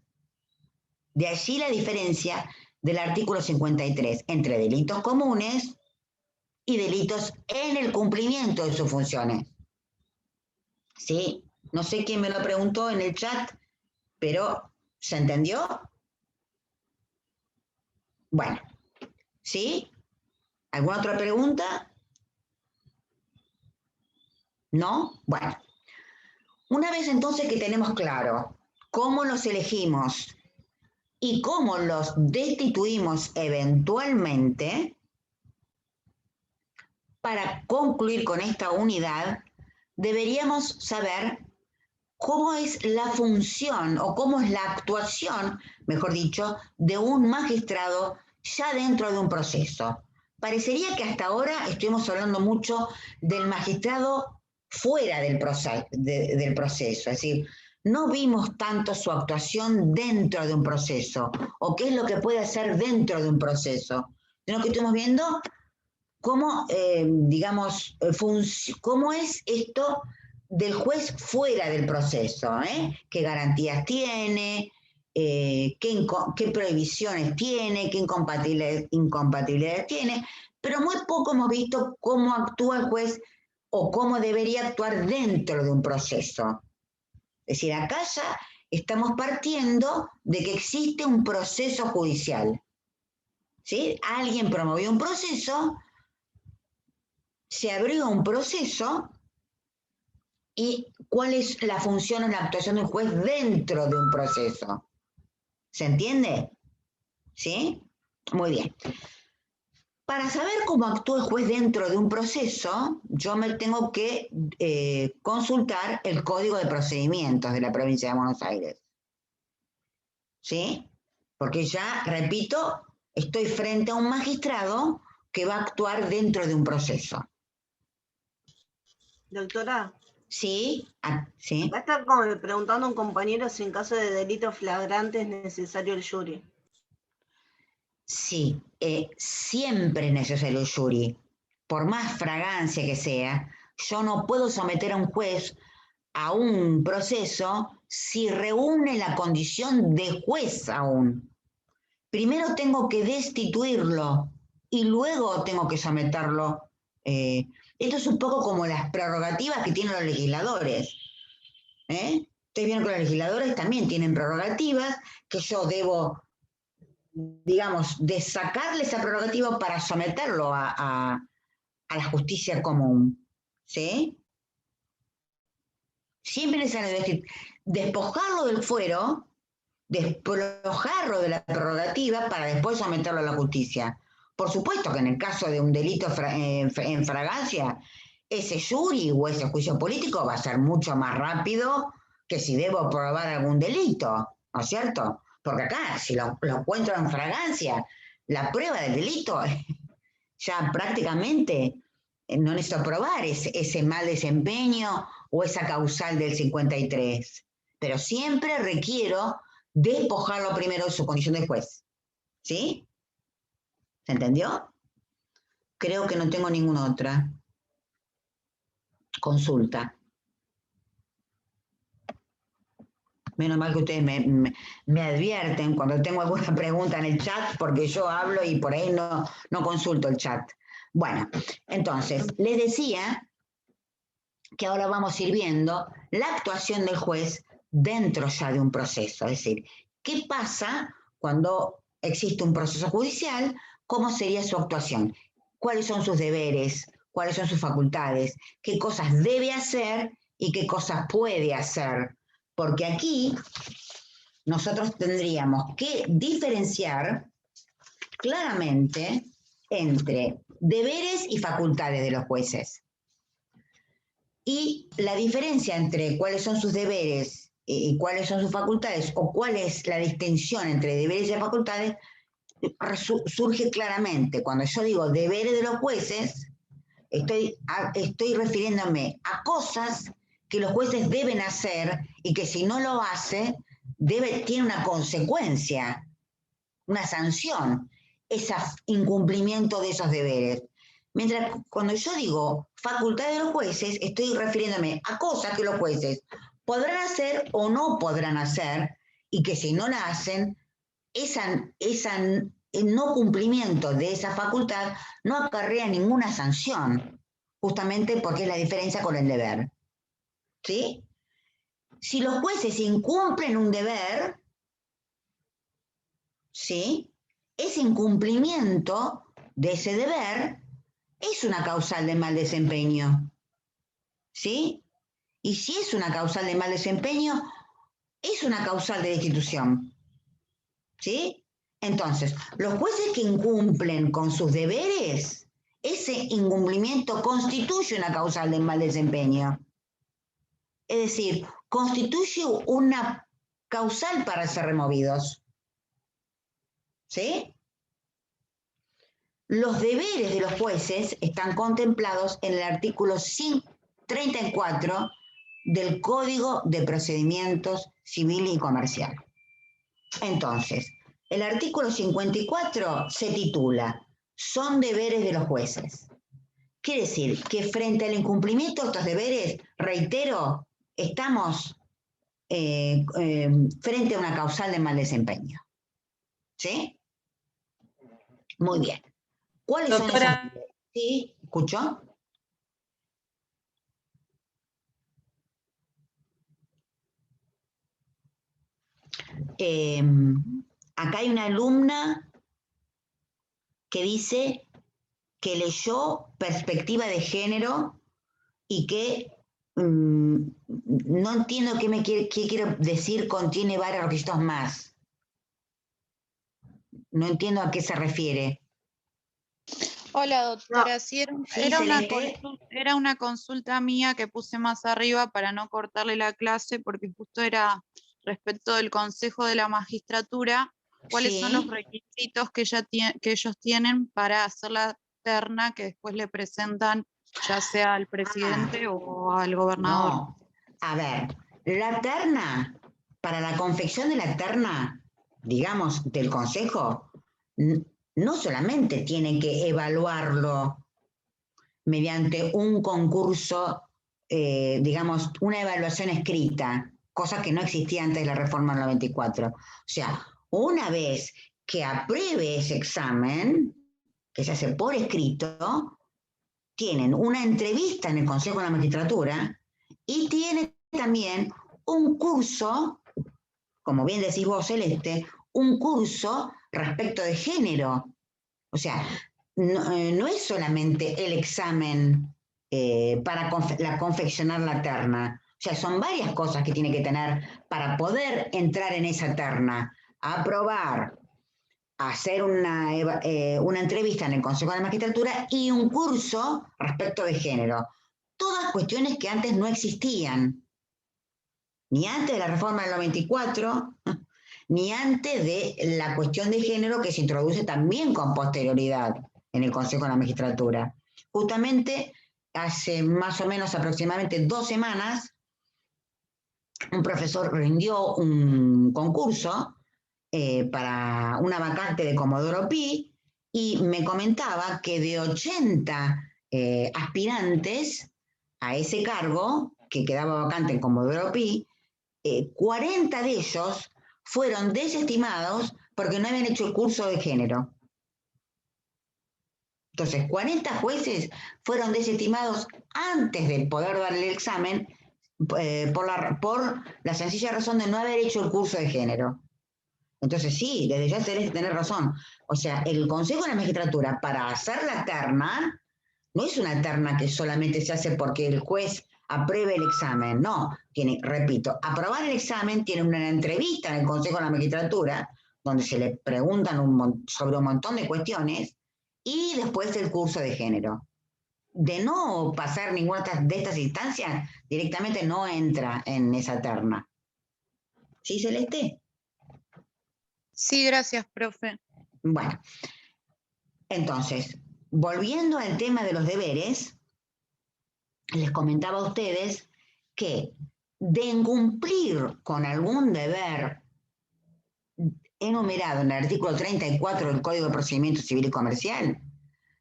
De allí la diferencia del artículo 53 entre delitos comunes y delitos en el cumplimiento de sus funciones. ¿Sí? No sé quién me lo preguntó en el chat, pero ¿se entendió? Bueno, ¿sí? ¿Alguna otra pregunta? ¿No? Bueno. Una vez entonces que tenemos claro cómo los elegimos y cómo los destituimos eventualmente, para concluir con esta unidad, deberíamos saber cómo es la función o cómo es la actuación, mejor dicho, de un magistrado ya dentro de un proceso. Parecería que hasta ahora estuvimos hablando mucho del magistrado fuera del proceso, es decir, no vimos tanto su actuación dentro de un proceso o qué es lo que puede hacer dentro de un proceso, sino que estuvimos viendo cómo, cómo es esto del juez fuera del proceso, qué garantías tiene, qué prohibiciones tiene, qué incompatibilidades tiene, pero muy poco hemos visto cómo actúa el juez o cómo debería actuar dentro de un proceso. Es decir, acá ya estamos partiendo de que existe un proceso judicial. ¿Sí? Alguien promovió un proceso, se abrió un proceso, y cuál es la función o la actuación del juez dentro de un proceso. ¿Se entiende? ¿Sí? Muy bien. Para saber cómo actúa el juez dentro de un proceso, yo me tengo que consultar el Código de Procedimientos de la provincia de Buenos Aires. ¿Sí? Porque ya, repito, estoy frente a un magistrado que va a actuar dentro de un proceso. Doctora, ¿Sí? ¿Sí? acá está como preguntando un compañero si en caso de delito flagrante es necesario el jury. Sí, siempre es necesario el jury. Por más fragancia que sea, yo no puedo someter a un juez a un proceso si reúne la condición de juez aún. Primero tengo que destituirlo y luego tengo que someterlo. Esto es un poco como las prerrogativas que tienen los legisladores. Ustedes vieron que los legisladores también tienen prerrogativas que yo debo, digamos, de sacarle esa prerrogativa para someterlo a la justicia común. ¿Sí? Siempre es necesario despojarlo del fuero, despojarlo de la prerrogativa para después someterlo a la justicia. Por supuesto que en el caso de un delito en fragancia, ese jury o ese juicio político va a ser mucho más rápido que si debo probar algún delito, ¿no es cierto? Porque acá, si lo encuentro en fragancia, la prueba del delito ya prácticamente no necesito probar ese mal desempeño o esa causal del 53. Pero siempre requiero despojarlo primero de su condición de juez. ¿Sí? ¿Se entendió? Creo que no tengo ninguna otra consulta. Menos mal que ustedes me advierten cuando tengo alguna pregunta en el chat, porque yo hablo y por ahí no consulto el chat. Bueno, entonces, les decía que ahora vamos a ir viendo la actuación del juez dentro ya de un proceso. Es decir, ¿qué pasa cuando existe un proceso judicial? ¿Cómo sería su actuación? ¿Cuáles son sus deberes? ¿Cuáles son sus facultades? ¿Qué cosas debe hacer y qué cosas puede hacer? Porque aquí nosotros tendríamos que diferenciar claramente entre deberes y facultades de los jueces. Y la diferencia entre cuáles son sus deberes y cuáles son sus facultades, o cuál es la distinción entre deberes y facultades, surge claramente. Cuando yo digo deberes de los jueces, estoy refiriéndome a cosas que los jueces deben hacer y que si no lo hace, tiene una consecuencia, una sanción, ese incumplimiento de esos deberes. Mientras cuando yo digo facultad de los jueces, estoy refiriéndome a cosas que los jueces podrán hacer o no podrán hacer y que si no la hacen, el no cumplimiento de esa facultad no acarrea ninguna sanción, justamente porque es la diferencia con el deber. ¿Sí? Si los jueces incumplen un deber, ¿sí? Ese incumplimiento de ese deber es una causal de mal desempeño. ¿Sí? Y si es una causal de mal desempeño, es una causal de destitución. ¿Sí? Entonces, los jueces que incumplen con sus deberes, ese incumplimiento constituye una causal de mal desempeño. Es decir, constituye una causal para ser removidos. ¿Sí? Los deberes de los jueces están contemplados en el artículo 34 del Código de Procedimientos Civil y Comercial. Entonces, el artículo 54 se titula «Son deberes de los jueces». Quiere decir que frente al incumplimiento de estos deberes, reitero, estamos frente a una causal de mal desempeño. ¿Sí? Muy bien. ¿Cuáles son esos deberes? ¿Sí? ¿Escuchó? Acá hay una alumna que dice que leyó Perspectiva de Género y que no entiendo qué quiero decir contiene varios requisitos más. No entiendo a qué se refiere. Hola, doctora. Sí, Sí, Celeste. era una consulta mía que puse más arriba para no cortarle la clase, porque justo era respecto del Consejo de la Magistratura, cuáles son los Sí. requisitos que ellos tienen para hacer la terna que después le presentan ya sea al presidente o al gobernador. No. A ver, la terna, para la confección de la terna, digamos, del Consejo, no solamente tiene que evaluarlo mediante un concurso, digamos, una evaluación escrita, cosa que no existía antes de la reforma del 94. O sea, una vez que apruebe ese examen, que se hace por escrito, tienen una entrevista en el Consejo de la Magistratura y tiene también un curso, como bien decís vos, Celeste, un curso respecto de género. O sea, no es solamente el examen para confeccionar la terna. O sea, son varias cosas que tiene que tener para poder entrar en esa terna. Aprobar, hacer una entrevista en el Consejo de la Magistratura y un curso respecto de género. Todas cuestiones que antes no existían, ni antes de la reforma del 94, ni antes de la cuestión de género que se introduce también con posterioridad en el Consejo de la Magistratura. Justamente hace más o menos aproximadamente 2 semanas, un profesor rindió un concurso para una vacante de Comodoro Pi y me comentaba que de 80 aspirantes a ese cargo, que quedaba vacante en Comodoro Pi, 40 de ellos fueron desestimados porque no habían hecho el curso de género. Entonces, 40 jueces fueron desestimados antes de poder dar el examen por la sencilla razón de no haber hecho el curso de género. Entonces, sí, desde ya Celeste tener razón. O sea, el Consejo de la Magistratura, para hacer la terna, no es una terna que solamente se hace porque el juez apruebe el examen. No, tiene, repito, aprobar el examen, tiene una entrevista en el Consejo de la Magistratura, donde se le preguntan sobre un montón de cuestiones, y después el curso de género. De no pasar ninguna de estas instancias, directamente no entra en esa terna. ¿Sí, Celeste? Sí, gracias, profe. Bueno, entonces, volviendo al tema de los deberes, les comentaba a ustedes que de incumplir con algún deber enumerado en el artículo 34 del Código de Procedimiento Civil y Comercial,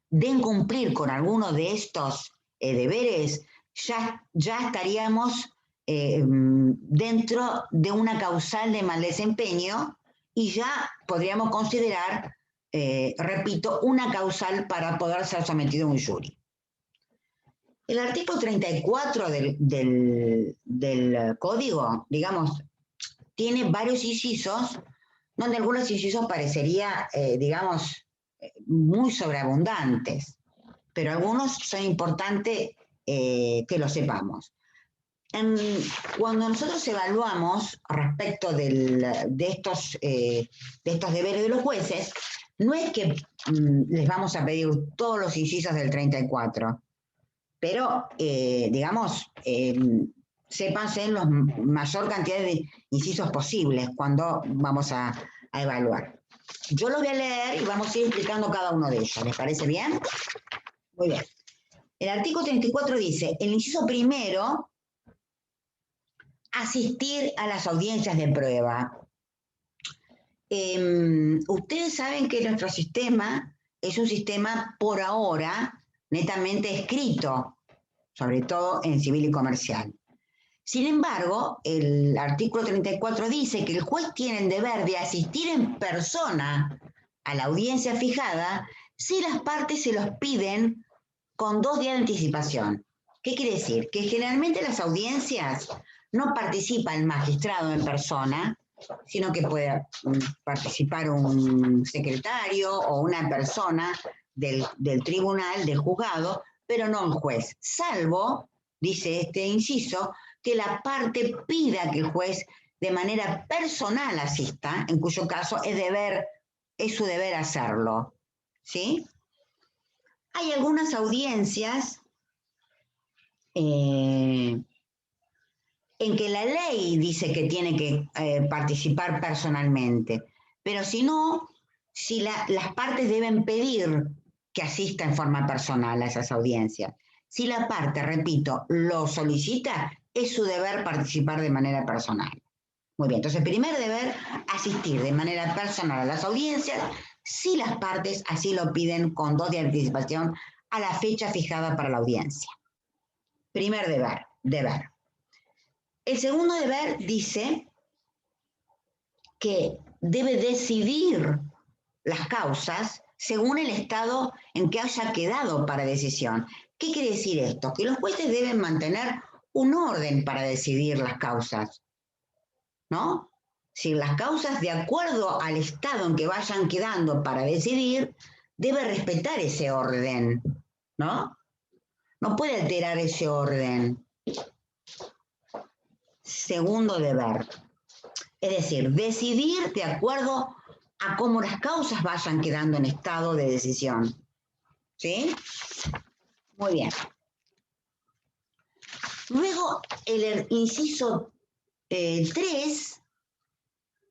de incumplir con alguno de estos deberes, ya estaríamos dentro de una causal de mal desempeño y ya podríamos considerar, repito, una causal para poder ser sometido a un jury. El artículo 34 del código, digamos, tiene varios incisos, donde algunos incisos parecería, digamos, muy sobreabundantes, pero algunos son importantes que lo sepamos. Cuando nosotros evaluamos respecto de estos deberes de los jueces, no es que les vamos a pedir todos los incisos del 34, pero, digamos, sépanse en la mayor cantidad de incisos posibles cuando vamos a evaluar. Yo los voy a leer y vamos a ir explicando cada uno de ellos. ¿Les parece bien? Muy bien. El artículo 34 dice, el inciso primero, asistir a las audiencias de prueba. Ustedes saben que nuestro sistema es un sistema por ahora netamente escrito, sobre todo en civil y comercial. Sin embargo, el artículo 34 dice que el juez tiene el deber de asistir en persona a la audiencia fijada si las partes se los piden con 2 días de anticipación. ¿Qué quiere decir? Que generalmente en las audiencias no participa el magistrado en persona, sino que puede participar un secretario o una persona del tribunal, del juzgado, pero no el juez, salvo, dice este inciso, que la parte pida que el juez de manera personal asista, en cuyo caso es su deber hacerlo. ¿Sí? Hay algunas audiencias en que la ley dice que tiene que participar personalmente, pero si no, si las partes deben pedir que asista en forma personal a esas audiencias. Si la parte, repito, lo solicita, es su deber participar de manera personal. Muy bien, entonces, primer deber, asistir de manera personal a las audiencias, si las partes así lo piden con 2 días de anticipación a la fecha fijada para la audiencia. Primer deber. El segundo deber dice que debe decidir las causas según el estado en que haya quedado para decisión. ¿Qué quiere decir esto? Que los jueces deben mantener un orden para decidir las causas, ¿no? Si las causas, de acuerdo al estado en que vayan quedando para decidir, debe respetar ese orden, ¿no? No puede alterar ese orden. Segundo deber. Es decir, decidir de acuerdo a cómo las causas vayan quedando en estado de decisión. ¿Sí? Muy bien. Luego, el inciso 3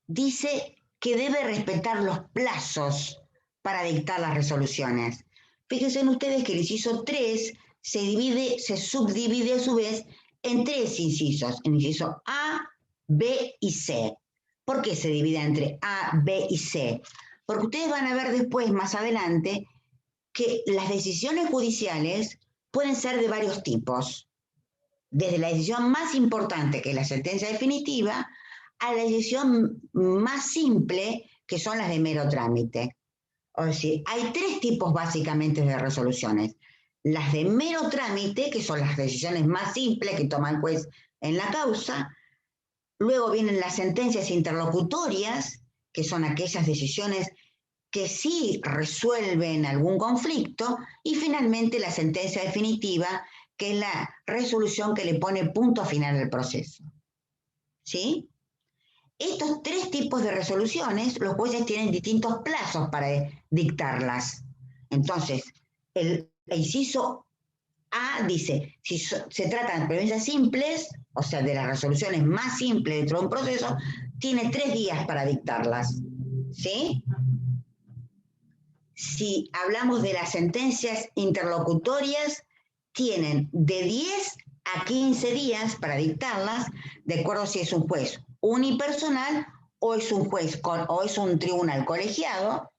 dice que debe respetar los plazos para dictar las resoluciones. Fíjense ustedes que el inciso 3 se subdivide a su vez en 3 incisos, el inciso A, B y C. ¿Por qué se divide entre A, B y C? Porque ustedes van a ver después, más adelante, que las decisiones judiciales pueden ser de varios tipos. Desde la decisión más importante, que es la sentencia definitiva, a la decisión más simple, que son las de mero trámite. Es decir, hay 3 tipos básicamente de resoluciones. Las de mero trámite, que son las decisiones más simples que toma el juez en la causa. Luego vienen las sentencias interlocutorias, que son aquellas decisiones que sí resuelven algún conflicto. Y finalmente la sentencia definitiva, que es la resolución que le pone punto final al proceso. ¿Sí? Estos 3 tipos de resoluciones, los jueces tienen distintos plazos para dictarlas. Entonces, el inciso A dice, si se tratan de premisas simples, o sea, de las resoluciones más simples dentro de un proceso, tiene 3 días para dictarlas. ¿Sí? Si hablamos de las sentencias interlocutorias, tienen de 10 a 15 días para dictarlas, de acuerdo si es un juez unipersonal o es un juez o es un tribunal colegiado.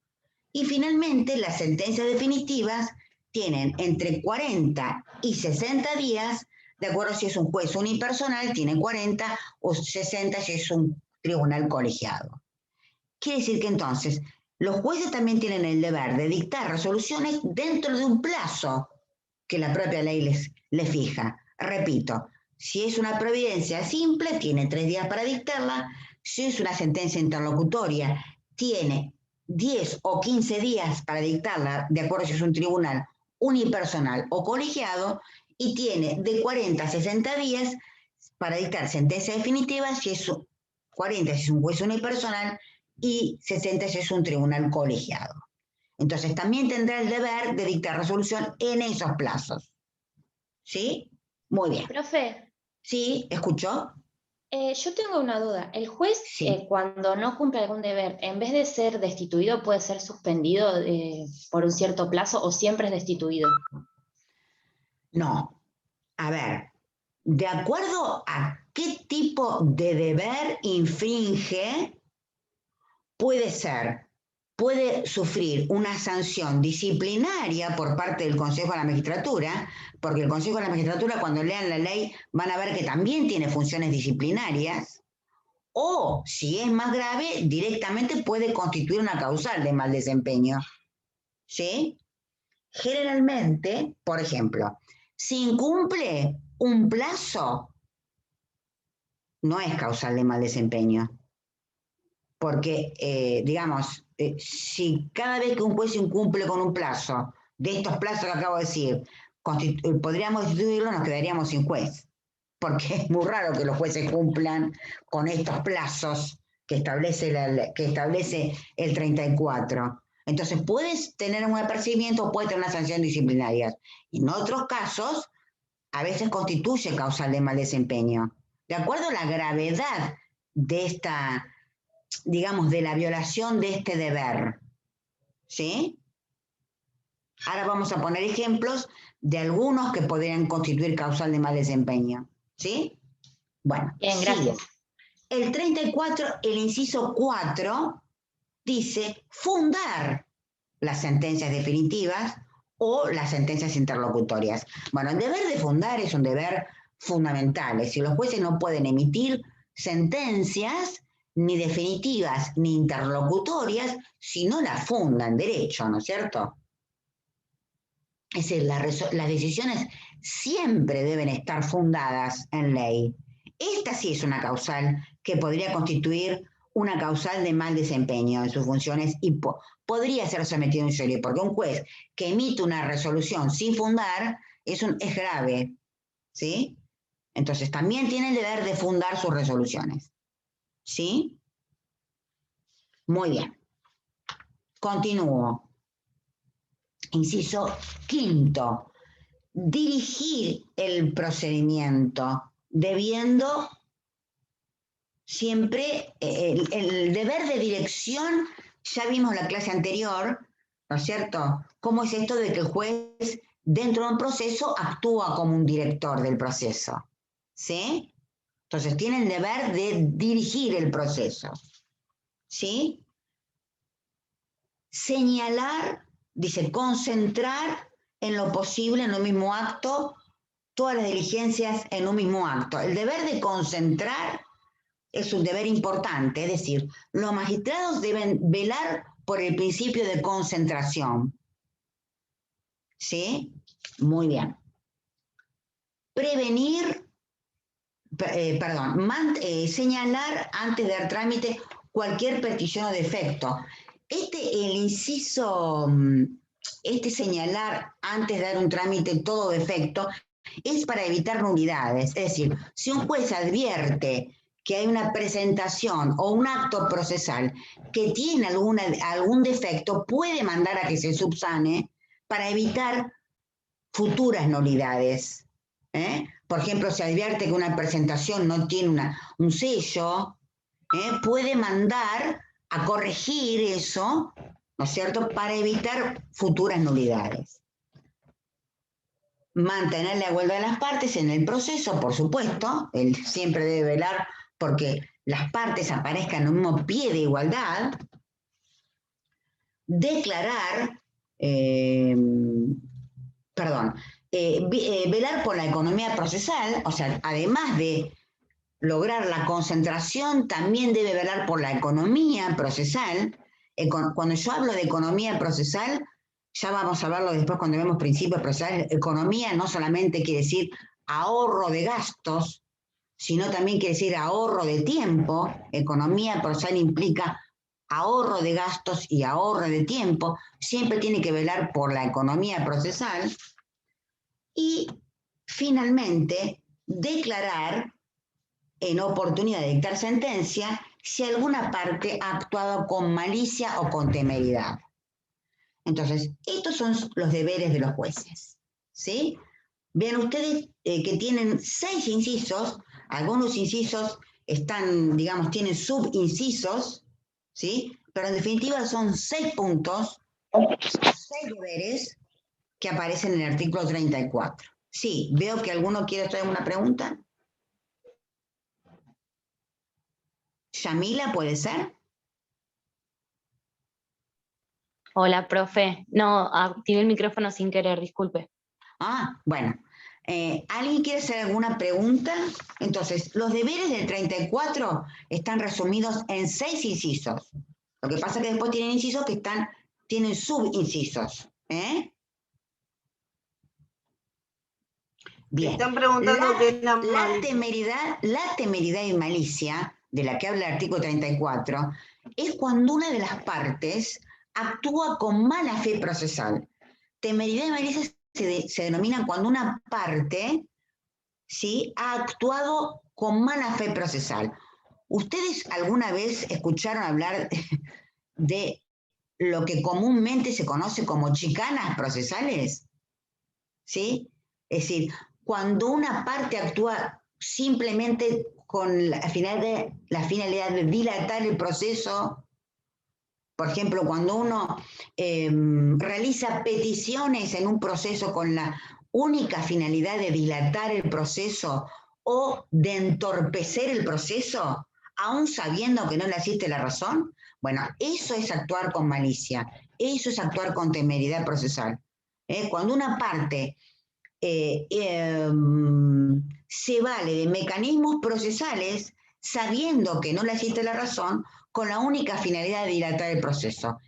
Y finalmente las sentencias definitivas tienen entre 40 y 60 días, de acuerdo si es un juez unipersonal, tiene 40 o 60 si es un tribunal colegiado. Quiere decir que entonces los jueces también tienen el deber de dictar resoluciones dentro de un plazo que la propia ley les fija. Repito, si es una providencia simple, tiene 3 días para dictarla. Si es una sentencia interlocutoria, tiene 10 o 15 días para dictarla, de acuerdo si es un tribunal unipersonal o colegiado, y tiene de 40 a 60 días para dictar sentencia definitiva, si es 40 si es un juez unipersonal y 60 si es un tribunal colegiado. Entonces también tendrá el deber de dictar resolución en esos plazos. ¿Sí? Muy bien. Profe. Sí, ¿escuchó? Yo tengo una duda. ¿El juez, Sí. cuando no cumple algún deber, en vez de ser destituido, puede ser suspendido por un cierto plazo o siempre es destituido? No. A ver, de acuerdo a qué tipo de deber infringe, puede sufrir una sanción disciplinaria por parte del Consejo de la Magistratura, porque el Consejo de la Magistratura, cuando lean la ley, van a ver que también tiene funciones disciplinarias, o, si es más grave, directamente puede constituir una causal de mal desempeño. ¿Sí? Generalmente, por ejemplo, si incumple un plazo, no es causal de mal desempeño. Porque, digamos, si cada vez que un juez incumple con un plazo, de estos plazos que acabo de decir, podríamos destituirlo, nos quedaríamos sin juez. Porque es muy raro que los jueces cumplan con estos plazos que establece el 34. Entonces, puedes tener un apercibimiento o puede tener una sanción disciplinaria. En otros casos, a veces constituye causal de mal desempeño. De acuerdo a la gravedad de esta, digamos, de la violación de este deber. ¿Sí? Ahora vamos a poner ejemplos de algunos que podrían constituir causal de mal desempeño. ¿Sí? Bueno, Bien, gracias. El 34, el inciso 4, dice fundar las sentencias definitivas o las sentencias interlocutorias. Bueno, el deber de fundar es un deber fundamental. Es decir, los jueces no pueden emitir sentencias ni definitivas ni interlocutorias si no las fundan derecho, ¿no es cierto? Es decir, las decisiones siempre deben estar fundadas en ley. Esta sí es una causal que podría constituir una causal de mal desempeño en sus funciones y podría ser sometido a un juicio, porque un juez que emite una resolución sin fundar es grave, ¿sí? Entonces también tiene el deber de fundar sus resoluciones, ¿sí? Muy bien. Continúo. Inciso 5. Dirigir el procedimiento, debiendo siempre el deber de dirección. Ya vimos la clase anterior, ¿no es cierto? ¿Cómo es esto de que el juez dentro de un proceso actúa como un director del proceso? ¿Sí? Entonces tiene el deber de dirigir el proceso. ¿Sí? Señalar, dice, concentrar en lo posible en un mismo acto todas las diligencias en un mismo acto. El deber de concentrar es un deber importante, es decir, los magistrados deben velar por el principio de concentración. ¿Sí? Muy bien. Prevenir, señalar antes de dar trámite cualquier petición o defecto. El inciso, señalar antes de dar un trámite todo defecto, es para evitar nulidades. Es decir, si un juez advierte que hay una presentación o un acto procesal que tiene algún defecto, puede mandar a que se subsane para evitar futuras nulidades. Por ejemplo, si advierte que una presentación no tiene un sello, puede mandar a corregir eso, ¿no es cierto?, para evitar futuras nulidades. Mantener la igualdad de las partes en el proceso, por supuesto, él siempre debe velar porque las partes aparezcan en un mismo pie de igualdad. Declarar, velar por la economía procesal, o sea, además de lograr la concentración, también debe velar por la economía procesal. Cuando yo hablo de economía procesal, ya vamos a verlo después cuando vemos principios procesales. Economía no solamente quiere decir ahorro de gastos, sino también quiere decir ahorro de tiempo. Economía procesal implica ahorro de gastos y ahorro de tiempo. Siempre tiene que velar por la economía procesal. Y finalmente, declarar en oportunidad de dictar sentencia si alguna parte ha actuado con malicia o con temeridad. Entonces, estos son los deberes de los jueces, ¿sí? Vean ustedes que tienen 6 incisos, algunos incisos tienen subincisos, ¿sí? Pero en definitiva son 6 puntos, 6 deberes que aparecen en el artículo 34. Sí, veo que alguno quiere hacer una pregunta. Yamila, ¿puede ser? Hola, profe. No, activé el micrófono sin querer, disculpe. Bueno. ¿Alguien quiere hacer alguna pregunta? Entonces, los deberes del 34 están resumidos en 6 incisos. Lo que pasa es que después tienen incisos que tienen subincisos. Bien. Están preguntando qué es la temeridad y malicia, de la que habla el artículo 34, es cuando una de las partes actúa con mala fe procesal. Temeridad y malicia se denominan cuando una parte, ¿sí?, ha actuado con mala fe procesal. ¿Ustedes alguna vez escucharon hablar de lo que comúnmente se conoce como chicanas procesales, ¿sí? Es decir, cuando una parte actúa simplemente con la finalidad de dilatar el proceso, por ejemplo, cuando uno realiza peticiones en un proceso con la única finalidad de dilatar el proceso o de entorpecer el proceso, aún sabiendo que no le asiste la razón, bueno, eso es actuar con malicia, eso es actuar con temeridad procesal. Cuando una parte se vale de mecanismos procesales sabiendo que no le asiste la razón con la única finalidad de dilatar el proceso.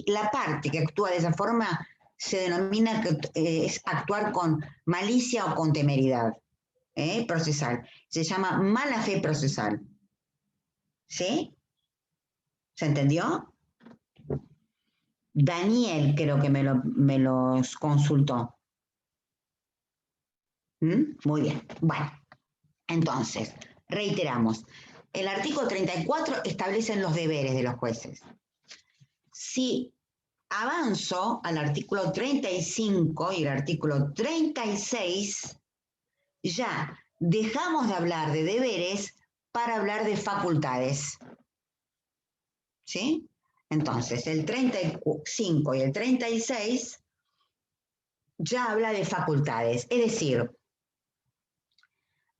La parte que actúa de esa forma se denomina es actuar con malicia o con temeridad procesal. Se llama mala fe procesal. ¿Sí? ¿Se entendió? Daniel creo que me los consultó. Muy bien. Bueno, entonces, reiteramos. El artículo 34 establece los deberes de los jueces. Si avanzo al artículo 35 y el artículo 36, ya dejamos de hablar de deberes para hablar de facultades. ¿Sí? Entonces, el 35 y el 36 ya habla de facultades, es decir,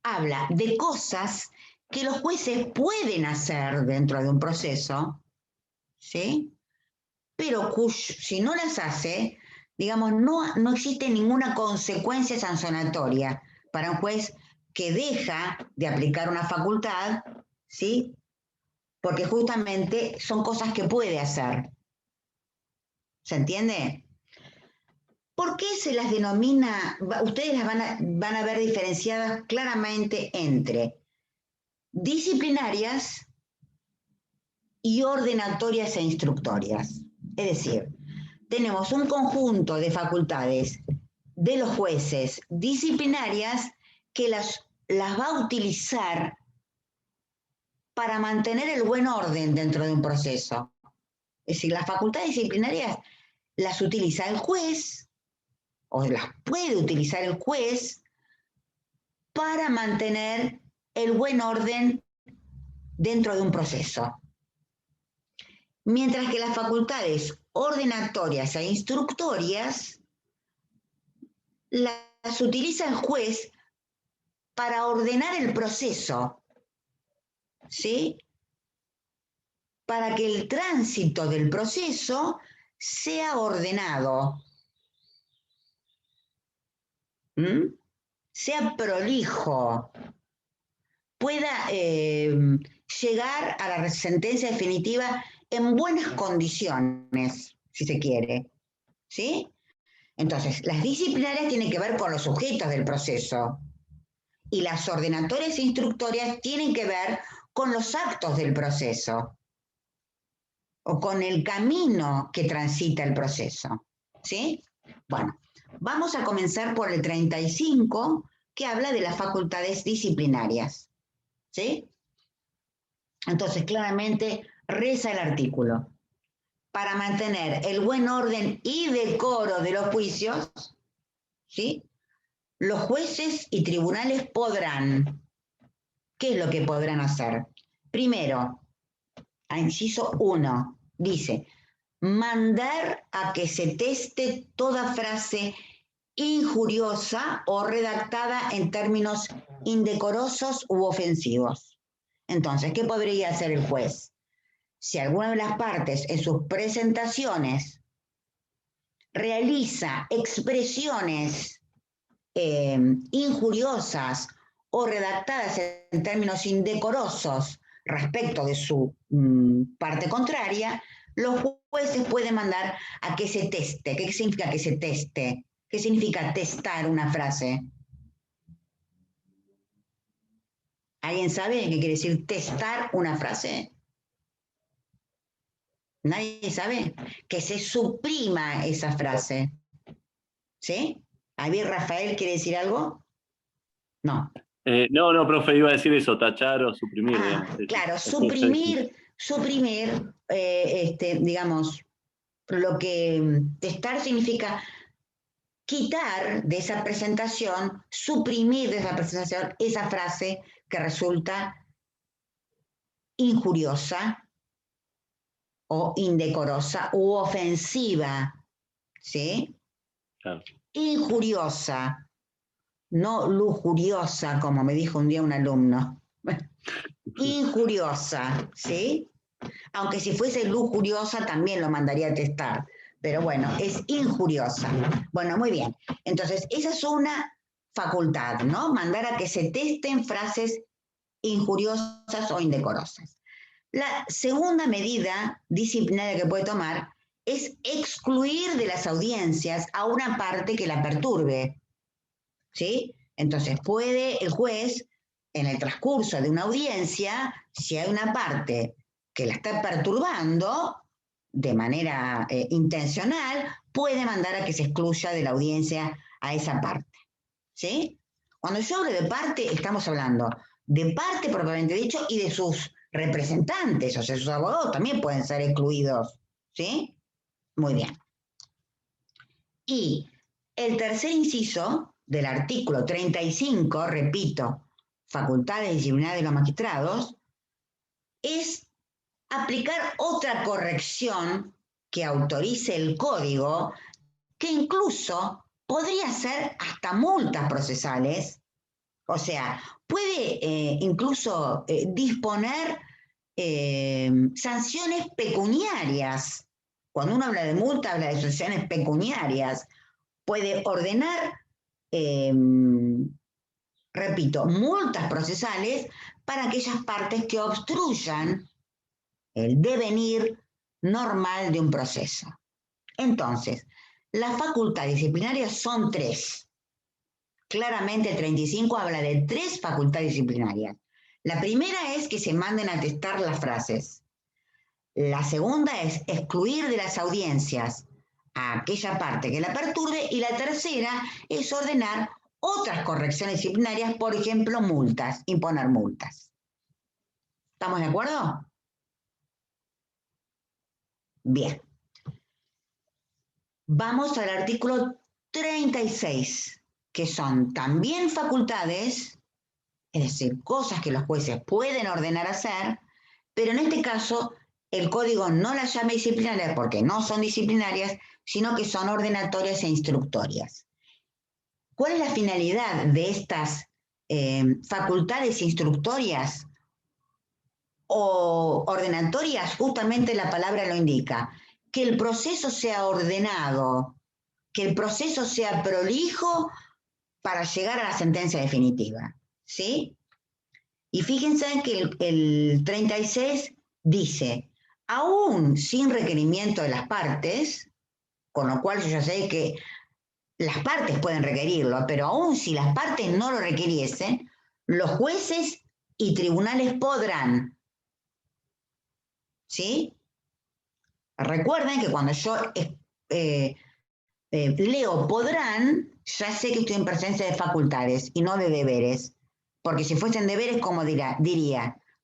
habla de cosas que los jueces pueden hacer dentro de un proceso, ¿sí? Pero si no las hace, digamos, no existe ninguna consecuencia sancionatoria para un juez que deja de aplicar una facultad, ¿sí? Porque justamente son cosas que puede hacer. ¿Se entiende? ¿Por qué se las denomina? Ustedes las van a ver diferenciadas claramente entre disciplinarias y ordenatorias e instructorias. Es decir, tenemos un conjunto de facultades de los jueces disciplinarias que las va a utilizar para mantener el buen orden dentro de un proceso. Es decir, las facultades disciplinarias las utiliza el juez, o las puede utilizar el juez, para mantener el buen orden dentro de un proceso. Mientras que las facultades ordenatorias e instructorias las utiliza el juez para ordenar el proceso, ¿sí? Para que el tránsito del proceso sea ordenado, sea prolijo, pueda llegar a la sentencia definitiva en buenas condiciones, si se quiere, ¿sí? Entonces, las disciplinarias tienen que ver con los sujetos del proceso y las ordenatorias e instructorias tienen que ver con los actos del proceso o con el camino que transita el proceso, ¿sí? Bueno, vamos a comenzar por el 35, que habla de las facultades disciplinarias, ¿sí? Entonces, claramente reza el artículo. Para mantener el buen orden y decoro de los juicios, ¿sí? Los jueces y tribunales podrán. ¿Qué es lo que podrán hacer? Primero, a inciso 1, dice, mandar a que se teste toda frase injuriosa o redactada en términos indecorosos u ofensivos. Entonces, ¿qué podría hacer el juez? Si alguna de las partes en sus presentaciones realiza expresiones injuriosas o redactadas en términos indecorosos respecto de su parte contraria, los jueces pueden mandar a que se teste. ¿Qué significa que se teste? ¿Qué significa testar una frase? ¿Alguien sabe qué quiere decir testar una frase? ¿Nadie sabe? Que se suprima esa frase. ¿Sí? ¿A ver, Rafael quiere decir algo? No. No, profe, iba a decir eso, tachar o suprimir. Claro, suprimir suprimir, digamos, lo que testar significa quitar de esa presentación, suprimir de esa presentación esa frase que resulta injuriosa o indecorosa u ofensiva, ¿sí? Claro. Injuriosa, no lujuriosa, como me dijo un día un alumno. Injuriosa, ¿sí? Aunque si fuese lujuriosa también lo mandaría a testar, pero bueno, es injuriosa. Bueno, muy bien. Entonces, esa es una facultad, ¿no? Mandar a que se testen frases injuriosas o indecorosas. La segunda medida disciplinaria que puede tomar es excluir de las audiencias a una parte que la perturbe, ¿sí? Entonces, puede el juez, en el transcurso de una audiencia, si hay una parte que la está perturbando de manera intencional, puede mandar a que se excluya de la audiencia a esa parte, ¿sí? Cuando yo hablo de parte, estamos hablando de parte propiamente dicho y de sus representantes, o sea, sus abogados también pueden ser excluidos, ¿sí? Muy bien. Y el tercer inciso del artículo 35, repito, facultades disciplinarias de los magistrados, es aplicar otra corrección que autorice el código, que incluso podría ser hasta multas procesales, o sea, puede incluso disponer sanciones pecuniarias. Cuando uno habla de multa, habla de sanciones pecuniarias. Puede ordenar, repito, multas procesales para aquellas partes que obstruyan el devenir normal de un proceso. Entonces, las facultades disciplinarias son 3. Claramente el 35 habla de 3 facultades disciplinarias. La primera es que se manden a testar las frases. La segunda es excluir de las audiencias a aquella parte que la perturbe. Y la tercera es ordenar otras correcciones disciplinarias, por ejemplo, multas, imponer multas. ¿Estamos de acuerdo? Bien. Vamos al artículo 36, que son también facultades, es decir, cosas que los jueces pueden ordenar hacer, pero en este caso el código no las llama disciplinarias porque no son disciplinarias, sino que son ordenatorias e instructorias. ¿Cuál es la finalidad de estas facultades instructorias o ordenatorias? Justamente la palabra lo indica, que el proceso sea ordenado, que el proceso sea prolijo para llegar a la sentencia definitiva, ¿sí? Y fíjense que el 36 dice, aún sin requerimiento de las partes, con lo cual yo ya sé que las partes pueden requerirlo, pero aún si las partes no lo requiriesen, los jueces y tribunales podrán, ¿sí? Recuerden que cuando yo leo podrán, ya sé que estoy en presencia de facultades y no de deberes. Porque si fuesen deberes, ¿cómo diría?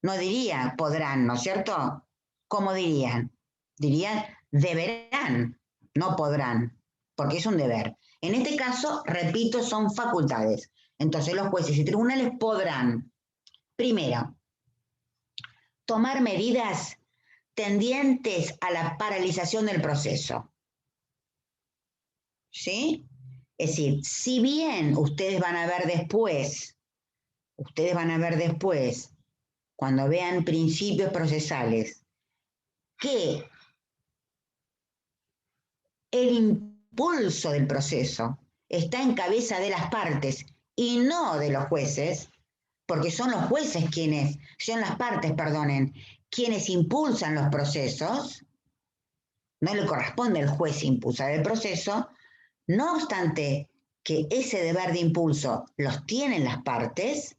No diría podrán, ¿no es cierto? ¿Cómo dirían? Dirían deberán, no podrán, porque es un deber. En este caso, repito, son facultades. Entonces los jueces y tribunales podrán, primero, tomar medidas tendientes a la paralización del proceso. ¿Sí? Es decir, si bien ustedes van a ver después, cuando vean principios procesales, que el impulso del proceso está en cabeza de las partes y no de los jueces, porque son los jueces quienes impulsan los procesos, no le corresponde al juez impulsar el proceso, no obstante que ese deber de impulso los tienen las partes,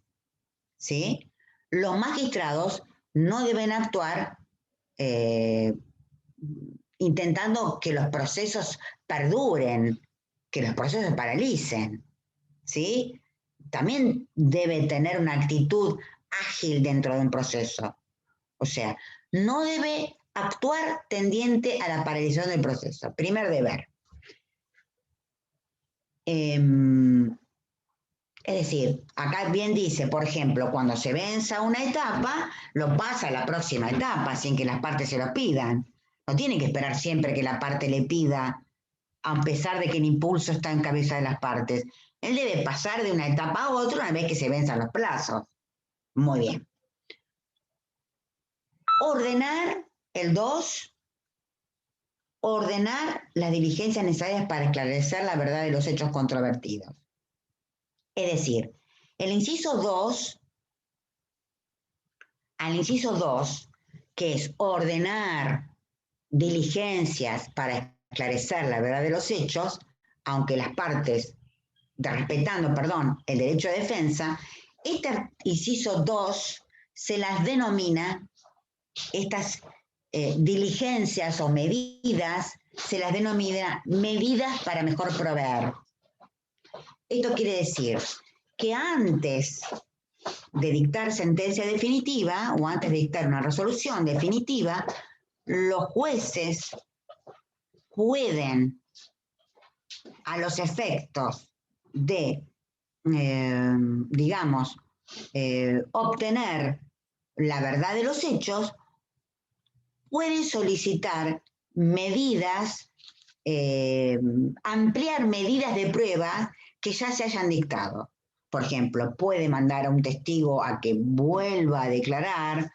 ¿sí? Los magistrados no deben actuar intentando que los procesos perduren, que los procesos se paralicen, ¿sí? También debe tener una actitud ágil dentro de un proceso. O sea, no debe actuar tendiente a la paralización del proceso. Primer deber. Es decir, acá bien dice, por ejemplo, cuando se venza una etapa, lo pasa a la próxima etapa sin que las partes se lo pidan. No tiene que esperar siempre que la parte le pida, a pesar de que el impulso está en cabeza de las partes. Él debe pasar de una etapa a otra una vez que se venzan los plazos. Muy bien. Ordenar, el 2, ordenar las diligencias necesarias para esclarecer la verdad de los hechos controvertidos. Es decir, el inciso 2, al inciso 2, que es ordenar diligencias para esclarecer la verdad de los hechos, aunque las partes, respetando, el derecho de defensa, este inciso 2 se las denomina, estas diligencias o medidas, se las denomina medidas para mejor proveer. Esto quiere decir que antes de dictar sentencia definitiva o antes de dictar una resolución definitiva, los jueces pueden, a los efectos de, obtener la verdad de los hechos, pueden solicitar medidas, ampliar medidas de prueba que ya se hayan dictado. Por ejemplo, puede mandar a un testigo a que vuelva a declarar,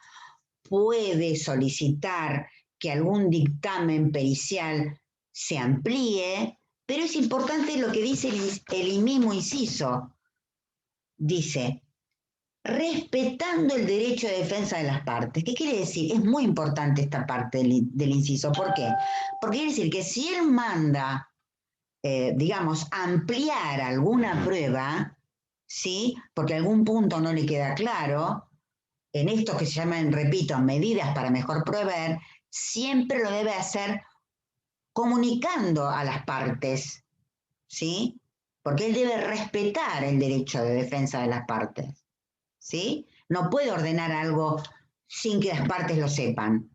puede solicitar que algún dictamen pericial se amplíe, pero es importante lo que dice el mismo inciso. Dice, respetando el derecho de defensa de las partes. ¿Qué quiere decir? Es muy importante esta parte del inciso. ¿Por qué? Porque quiere decir que si él manda, ampliar alguna prueba, ¿sí? Porque algún punto no le queda claro, en esto que se llaman, repito, medidas para mejor proveer, siempre lo debe hacer comunicando a las partes, ¿sí? Porque él debe respetar el derecho de defensa de las partes, ¿sí? No puede ordenar algo sin que las partes lo sepan.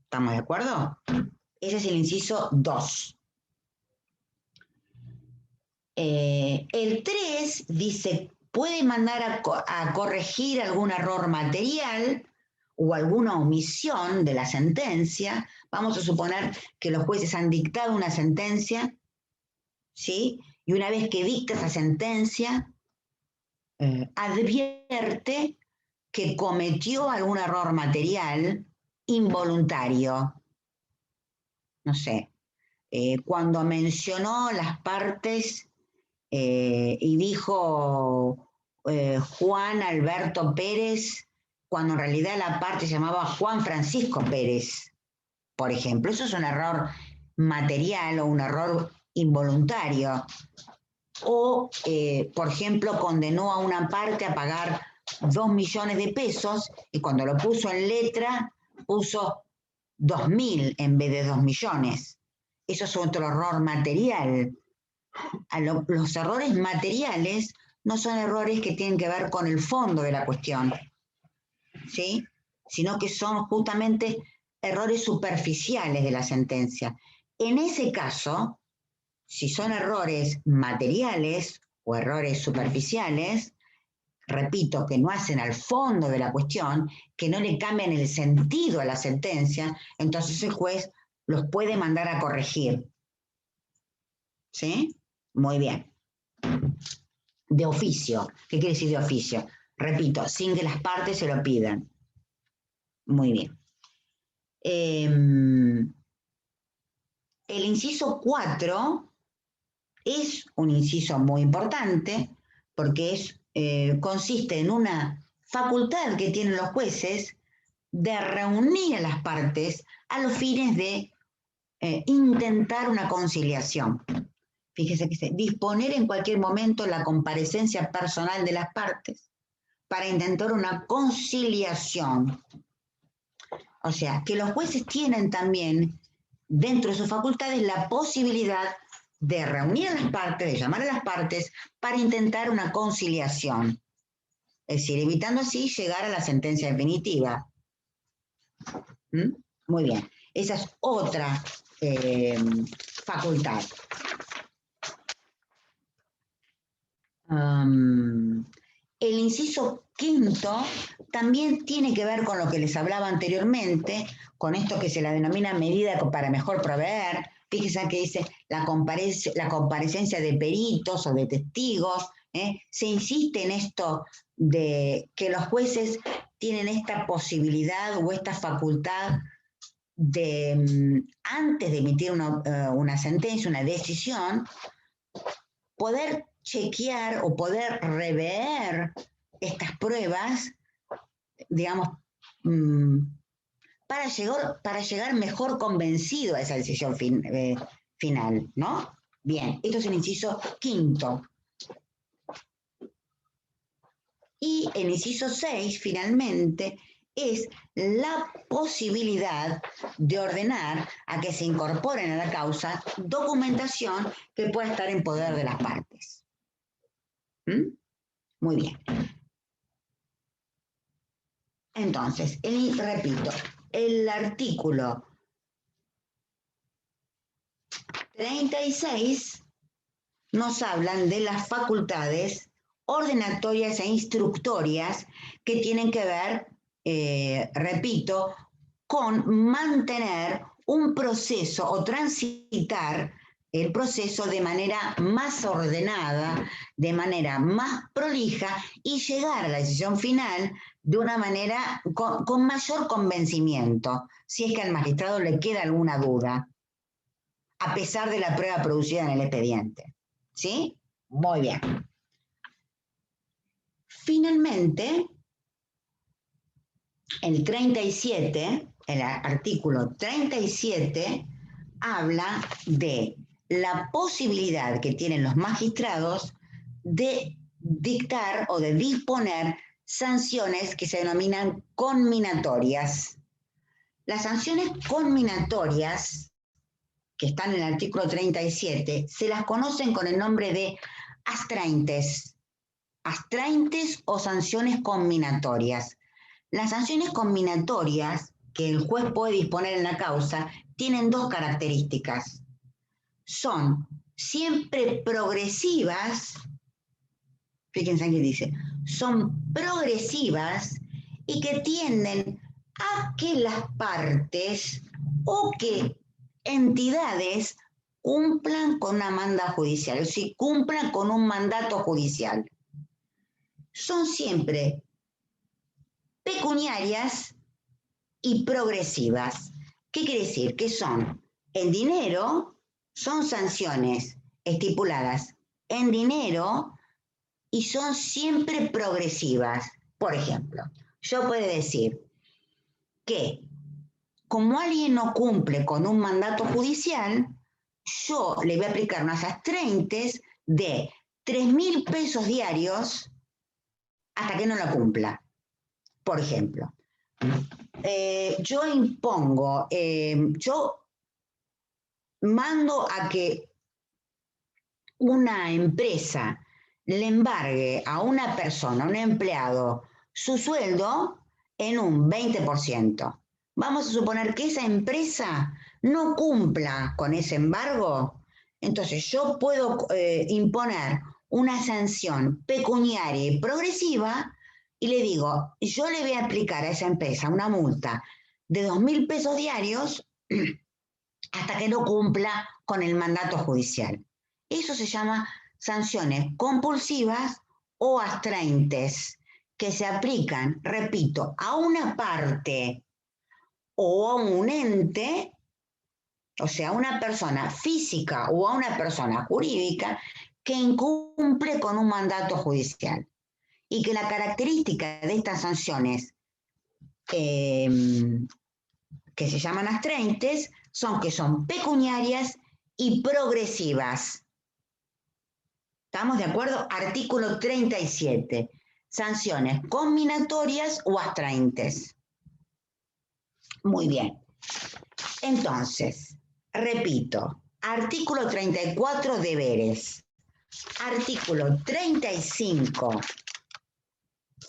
¿Estamos de acuerdo? Ese es el inciso 2. El 3 dice, puede mandar a corregir algún error material o alguna omisión de la sentencia. Vamos a suponer que los jueces han dictado una sentencia, ¿sí? Y una vez que dicta esa sentencia, advierte que cometió algún error material involuntario. No sé, cuando mencionó las partes y dijo Juan Alberto Pérez, cuando en realidad la parte se llamaba Juan Francisco Pérez, por ejemplo. Eso es un error material o un error involuntario. O, por ejemplo, condenó a una parte a pagar 2 millones de pesos y cuando lo puso en letra puso 2.000 en vez de 2 millones. Eso es otro error material. Los errores materiales no son errores que tienen que ver con el fondo de la cuestión, ¿sí? Sino que son justamente errores superficiales de la sentencia. En ese caso, si son errores materiales o errores superficiales, repito, que no hacen al fondo de la cuestión, que no le cambian el sentido a la sentencia, entonces el juez los puede mandar a corregir. ¿Sí? Muy bien. De oficio. ¿Qué quiere decir de oficio? Repito, sin que las partes se lo pidan. Muy bien. El inciso 4 es un inciso muy importante porque consiste en una facultad que tienen los jueces de reunir a las partes a los fines de intentar una conciliación. Fíjese que dice, disponer en cualquier momento la comparecencia personal de las partes para intentar una conciliación. O sea, que los jueces tienen también, dentro de sus facultades, la posibilidad de reunir a las partes, de llamar a las partes, para intentar una conciliación. Es decir, evitando así llegar a la sentencia definitiva. ¿Mm? Muy bien. Esa es otra facultad. El inciso quinto también tiene que ver con lo que les hablaba anteriormente, con esto que se la denomina medida para mejor proveer. Fíjense que dice la comparecencia de peritos o de testigos. Se insiste en esto de que los jueces tienen esta posibilidad o esta facultad de, antes de emitir una sentencia, una decisión, poder chequear o poder rever estas pruebas, digamos, para llegar mejor convencido a esa decisión final, ¿no? Bien, esto es el inciso quinto. Y el inciso 6, finalmente, es la posibilidad de ordenar a que se incorporen a la causa documentación que pueda estar en poder de las partes. ¿Mm? Muy bien. Entonces, repito, el artículo 36 nos hablan de las facultades ordenatorias e instructorias que tienen que ver, repito, con mantener un proceso o transitar el proceso de manera más ordenada, de manera más prolija y llegar a la decisión final de una manera con mayor convencimiento, si es que al magistrado le queda alguna duda, a pesar de la prueba producida en el expediente. ¿Sí? Muy bien. Finalmente, el 37, el artículo 37, habla de la posibilidad que tienen los magistrados de dictar o de disponer sanciones que se denominan conminatorias. Las sanciones conminatorias, que están en el artículo 37, se las conocen con el nombre de astraintes o sanciones conminatorias. Las sanciones conminatorias que el juez puede disponer en la causa tienen dos características. Son siempre progresivas, fíjense aquí dice, son progresivas y que tienden a que las partes o que entidades cumplan con una manda judicial, es decir, cumplan con un mandato judicial. Son siempre pecuniarias y progresivas. ¿Qué quiere decir? Que son en dinero, son sanciones estipuladas en dinero y son siempre progresivas. Por ejemplo, yo puedo decir que como alguien no cumple con un mandato judicial, yo le voy a aplicar unas astraintes de 3.000 pesos diarios hasta que no lo cumpla. Por ejemplo, yo impongo, yo mando a que una empresa le embargue a una persona, a un empleado, su sueldo en un 20%. Vamos a suponer que esa empresa no cumpla con ese embargo, entonces yo puedo imponer una sanción pecuniaria y progresiva y le digo, yo le voy a aplicar a esa empresa una multa de 2.000 pesos diarios hasta que no cumpla con el mandato judicial. Eso se llama sanciones compulsivas o astraintes, que se aplican, repito, a una parte o a un ente, o sea, a una persona física o a una persona jurídica que incumple con un mandato judicial. Y que la característica de estas sanciones que se llaman astraintes son que son pecuniarias y progresivas. ¿Estamos de acuerdo? Artículo 37. Sanciones conminatorias o astraintes. Muy bien. Entonces, repito, artículo 34, deberes. Artículo 35,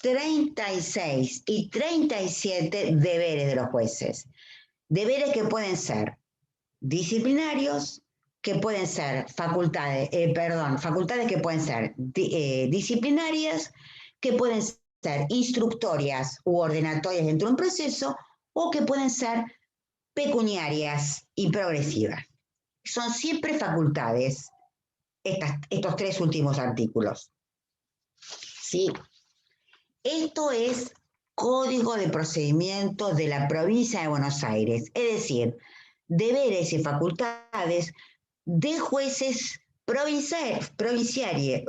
36 y 37 deberes de los jueces. Deberes que pueden ser disciplinarios, que pueden ser facultades que pueden ser disciplinarias, que pueden ser instructorias u ordenatorias dentro de un proceso, o que pueden ser pecuniarias y progresivas. Son siempre facultades estos tres últimos artículos. ¿Sí? Esto es Código de Procedimientos de la Provincia de Buenos Aires, es decir, deberes y facultades de jueces provinciales,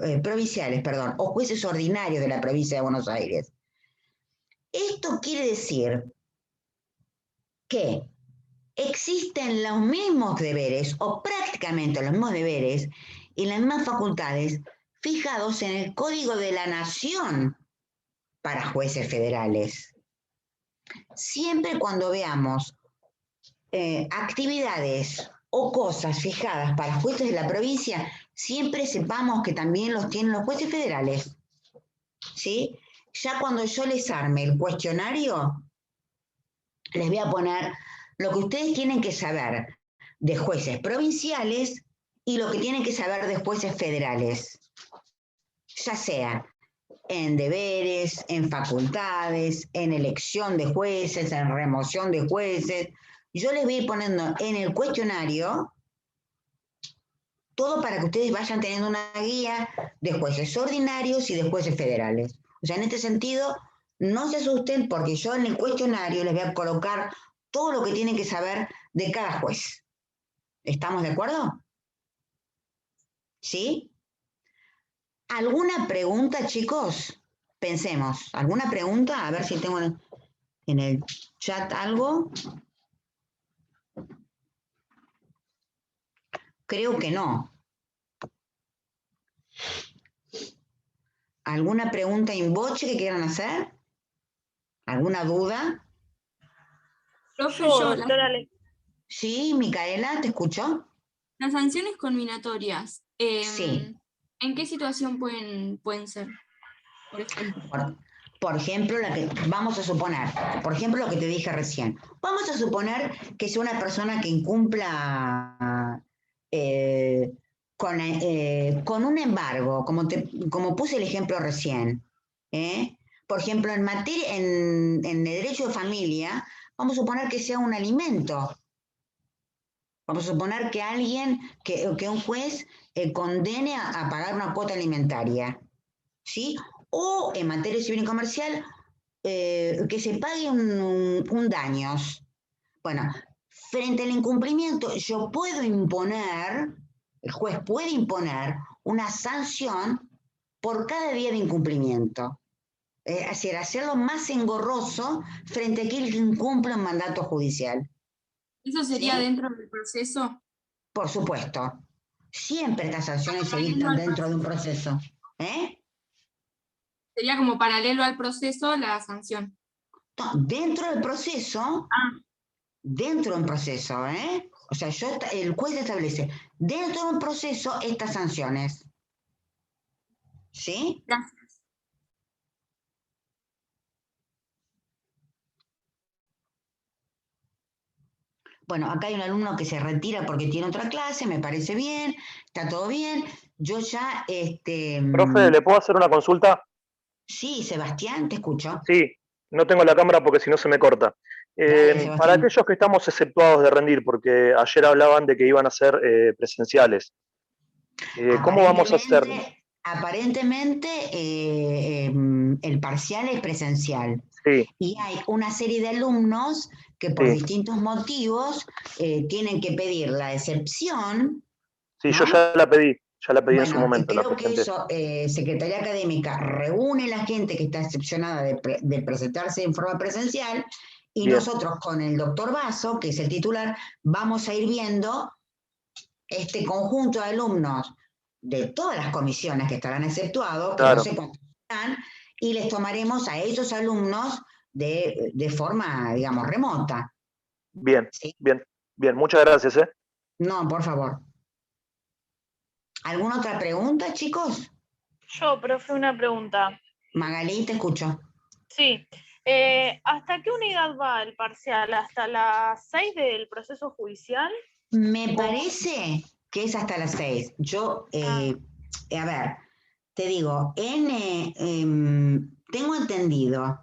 o jueces ordinarios de la Provincia de Buenos Aires. Esto quiere decir que existen los mismos deberes, o prácticamente los mismos deberes, y las mismas facultades fijados en el Código de la Nación para jueces federales. Siempre cuando veamos actividades o cosas fijadas para jueces de la provincia, siempre sepamos que también los tienen los jueces federales. ¿Sí? Ya cuando yo les arme el cuestionario, les voy a poner lo que ustedes tienen que saber de jueces provinciales y lo que tienen que saber de jueces federales, ya sea en deberes, en facultades, en elección de jueces, en remoción de jueces. Yo les voy a ir poniendo en el cuestionario todo para que ustedes vayan teniendo una guía de jueces ordinarios y de jueces federales. O sea, en este sentido, no se asusten porque yo en el cuestionario les voy a colocar todo lo que tienen que saber de cada juez. ¿Estamos de acuerdo? ¿Sí? ¿Alguna pregunta, chicos? Pensemos. ¿Alguna pregunta? A ver si tengo en el chat algo. Creo que no. ¿Alguna pregunta in voce que quieran hacer? ¿Alguna duda? Profe, Sí, Micaela, te escucho. las sanciones conminatorias, Sí. ¿en qué situación pueden ser? Por ejemplo. Por ejemplo, vamos a suponer, por ejemplo, lo que te dije recién. Vamos a suponer que es una persona que incumpla con un embargo, como puse el ejemplo recién. Por ejemplo, en el derecho de familia, vamos a suponer que sea un alimento. Vamos a suponer que un juez condene a pagar una cuota alimentaria, ¿sí? O en materia civil y comercial, que se pague un daños. Bueno, frente al incumplimiento, el juez puede imponer una sanción por cada día de incumplimiento. Es decir, hacerlo más engorroso frente a aquel que incumple un mandato judicial. ¿Eso sería ¿Sí? dentro del proceso? Por supuesto. Siempre estas sanciones se dictan dentro de un proceso. Sería como paralelo al proceso la sanción. No, dentro del proceso, dentro de un proceso, o sea, el juez establece dentro de un proceso estas sanciones. ¿Sí? Gracias. Bueno, acá hay un alumno que se retira porque tiene otra clase, me parece bien, está todo bien. Yo ya, Profe, ¿le puedo hacer una consulta? Sí, Sebastián, te escucho. Sí, no tengo la cámara porque si no se me corta. Dale, para aquellos que estamos exceptuados de rendir, porque ayer hablaban de que iban a ser presenciales, ¿cómo vamos a hacer? Aparentemente, el parcial es presencial. Sí. Y hay una serie de alumnos que por distintos motivos tienen que pedir la excepción. Sí, ¿no? yo ya la pedí en su momento. Creo que eso, Secretaría Académica reúne la gente que está excepcionada de presentarse en forma presencial y Bien. nosotros con el doctor Basso, que es el titular, vamos a ir viendo este conjunto de alumnos de todas las comisiones que estarán exceptuados, que no sé cuántos están, y les tomaremos a esos alumnos de forma, digamos, remota. Bien, ¿Sí? bien, muchas gracias. No, por favor. ¿Alguna otra pregunta, chicos? Yo, profe, una pregunta. Magalí, te escucho. Sí. ¿Hasta qué unidad va el parcial? ¿Hasta las 6 del proceso judicial? Me parece que es hasta las 6. Yo, a ver, te digo, tengo entendido,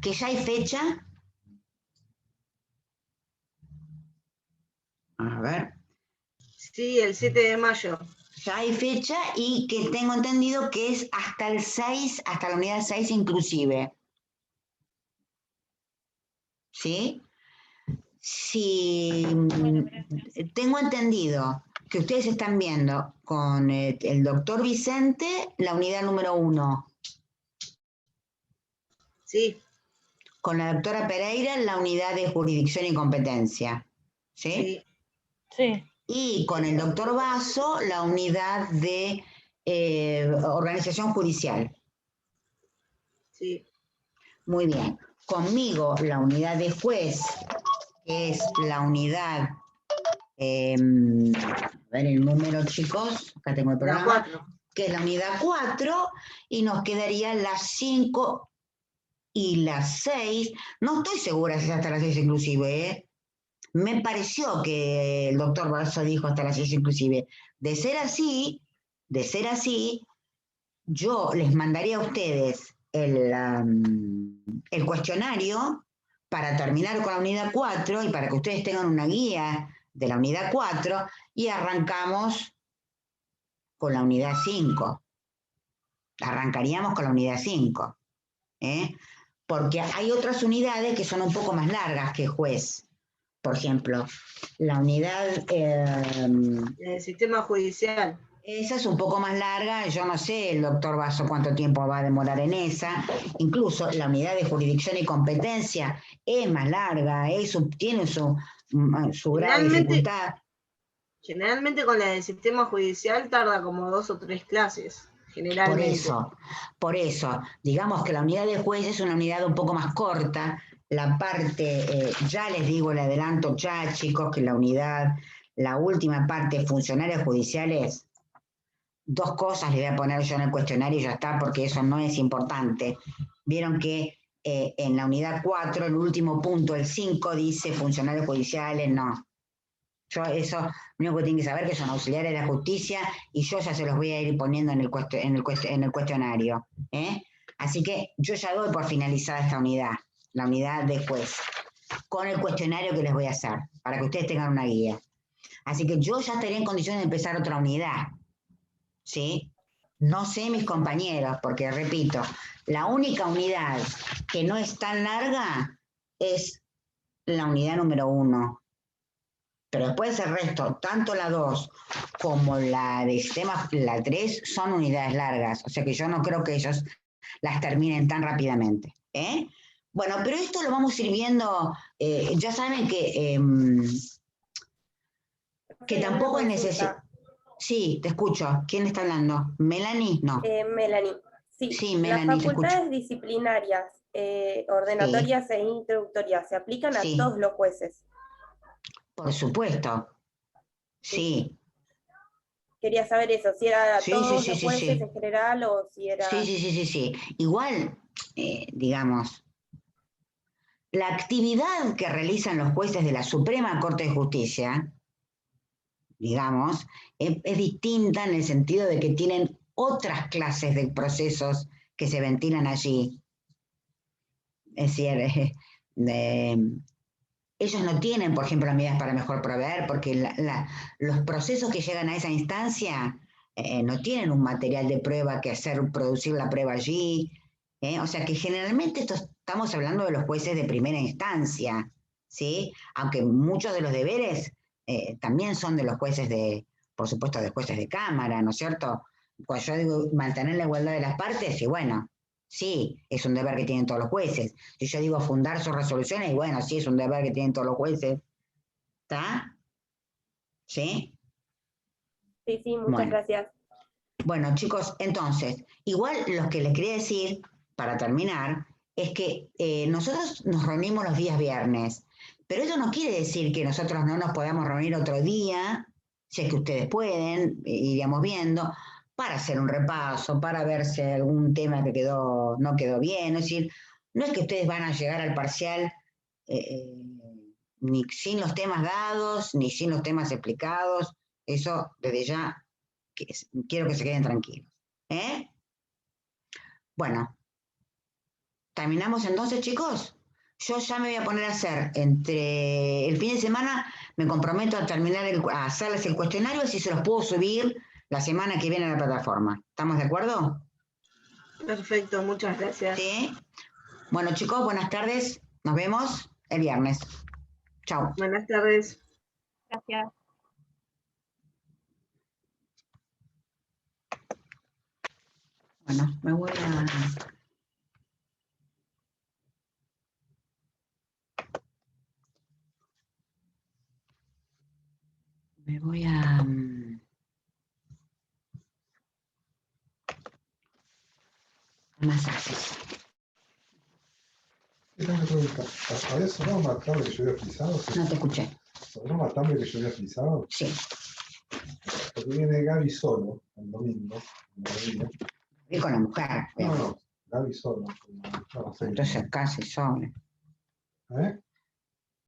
que ya hay fecha. A ver. Sí, el 7 de mayo. Ya hay fecha y que tengo entendido que es hasta el 6, hasta la unidad 6 inclusive. ¿Sí? Sí, tengo entendido que ustedes están viendo con el doctor Vicente la unidad número 1. Sí. Con la doctora Pereira la unidad de jurisdicción y competencia. ¿Sí? Sí. Y con el doctor Basso la unidad de organización judicial. Sí. Muy bien. Conmigo la unidad de juez, que es la unidad, a ver el número, chicos, acá tengo el programa, que es la unidad 4, y nos quedarían las 5 y las 6. No estoy segura si es hasta las 6 inclusive, ¿eh? Me pareció que el doctor Basso dijo hasta las 6 inclusive. De ser así, yo les mandaría a ustedes el cuestionario para terminar con la unidad 4 y para que ustedes tengan una guía de la unidad 4 y arrancamos con la unidad 5. Arrancaríamos con la unidad 5. Porque hay otras unidades que son un poco más largas que juez. Por ejemplo, la unidad... el sistema judicial. Esa es un poco más larga, yo no sé el doctor Basso cuánto tiempo va a demorar en esa. Incluso la unidad de jurisdicción y competencia es más larga, tiene su grado de dificultad. Generalmente con la del sistema judicial tarda como 2 o 3 clases, generalmente. Por eso, digamos que la unidad de juez es una unidad un poco más corta. La parte, ya les digo, le adelanto ya, chicos, que la última parte, funcionarios judiciales, 2 cosas le voy a poner yo en el cuestionario y ya está, porque eso no es importante. Vieron que en la unidad 4, el último punto, el 5, dice funcionarios judiciales, no. Yo eso, lo único que tienen que saber que son auxiliares de la justicia y yo ya se los voy a ir poniendo en el cuestionario. Así que yo ya doy por finalizada esta unidad, la unidad de juez, con el cuestionario que les voy a hacer, para que ustedes tengan una guía. Así que yo ya estaría en condiciones de empezar otra unidad. ¿Sí? No sé mis compañeros, porque repito, la única unidad que no es tan larga es la unidad número 1. Pero después el resto, tanto la 2 como la de sistema, la 3, son unidades largas. O sea que yo no creo que ellos las terminen tan rápidamente. Bueno, pero esto lo vamos a ir viendo. Ya saben que tampoco es necesario. Sí, te escucho. ¿Quién está hablando? ¿Melanie? No. Melanie. Sí, Melanie, las facultades disciplinarias, ordenatorias e introductorias, ¿se aplican a todos los jueces? Por supuesto. Sí. Quería saber eso, si era a todos los jueces en general o si era... Sí. Igual, digamos, la actividad que realizan los jueces de la Suprema Corte de Justicia, digamos, es distinta en el sentido de que tienen otras clases de procesos que se ventilan allí. Es decir, ellos no tienen, por ejemplo, medidas para mejor proveer, porque los procesos que llegan a esa instancia no tienen un material de prueba que producir la prueba allí. O sea que generalmente estamos hablando de los jueces de primera instancia, ¿sí? Aunque muchos de los deberes también son de los jueces por supuesto, de jueces de cámara, ¿no es cierto? Cuando yo digo mantener la igualdad de las partes, y bueno, sí, es un deber que tienen todos los jueces. Si yo digo fundar sus resoluciones, y bueno, sí, es un deber que tienen todos los jueces. ¿Está? ¿Sí? Sí, muchas gracias. Bueno, chicos, entonces, igual lo que les quería decir, para terminar, es que nosotros nos reunimos los días viernes, pero eso no quiere decir que nosotros no nos podamos reunir otro día, si es que ustedes pueden, iríamos viendo, para hacer un repaso, para ver si hay algún tema que no quedó bien. Es decir, no es que ustedes van a llegar al parcial ni sin los temas dados, ni sin los temas explicados. Eso desde ya quiero que se queden tranquilos. Bueno, ¿terminamos entonces, chicos? Yo ya me voy a poner a hacer, entre el fin de semana, me comprometo a terminar, a hacerles el cuestionario, así se los puedo subir la semana que viene a la plataforma. ¿Estamos de acuerdo? Perfecto, muchas gracias. Sí. Bueno, chicos, buenas tardes. Nos vemos el viernes. Chao. Buenas tardes. Gracias. Bueno, me voy a... masajes. Tengo una pregunta. ¿Había sonado más tarde que yo había frisado? No te escuché. ¿Sonó más tarde que yo había frisado? Sí. Porque viene Gaby solo, el domingo. Y con la mujer. No, Gaby solo. No sé. Entonces casi solo. ¿Eh?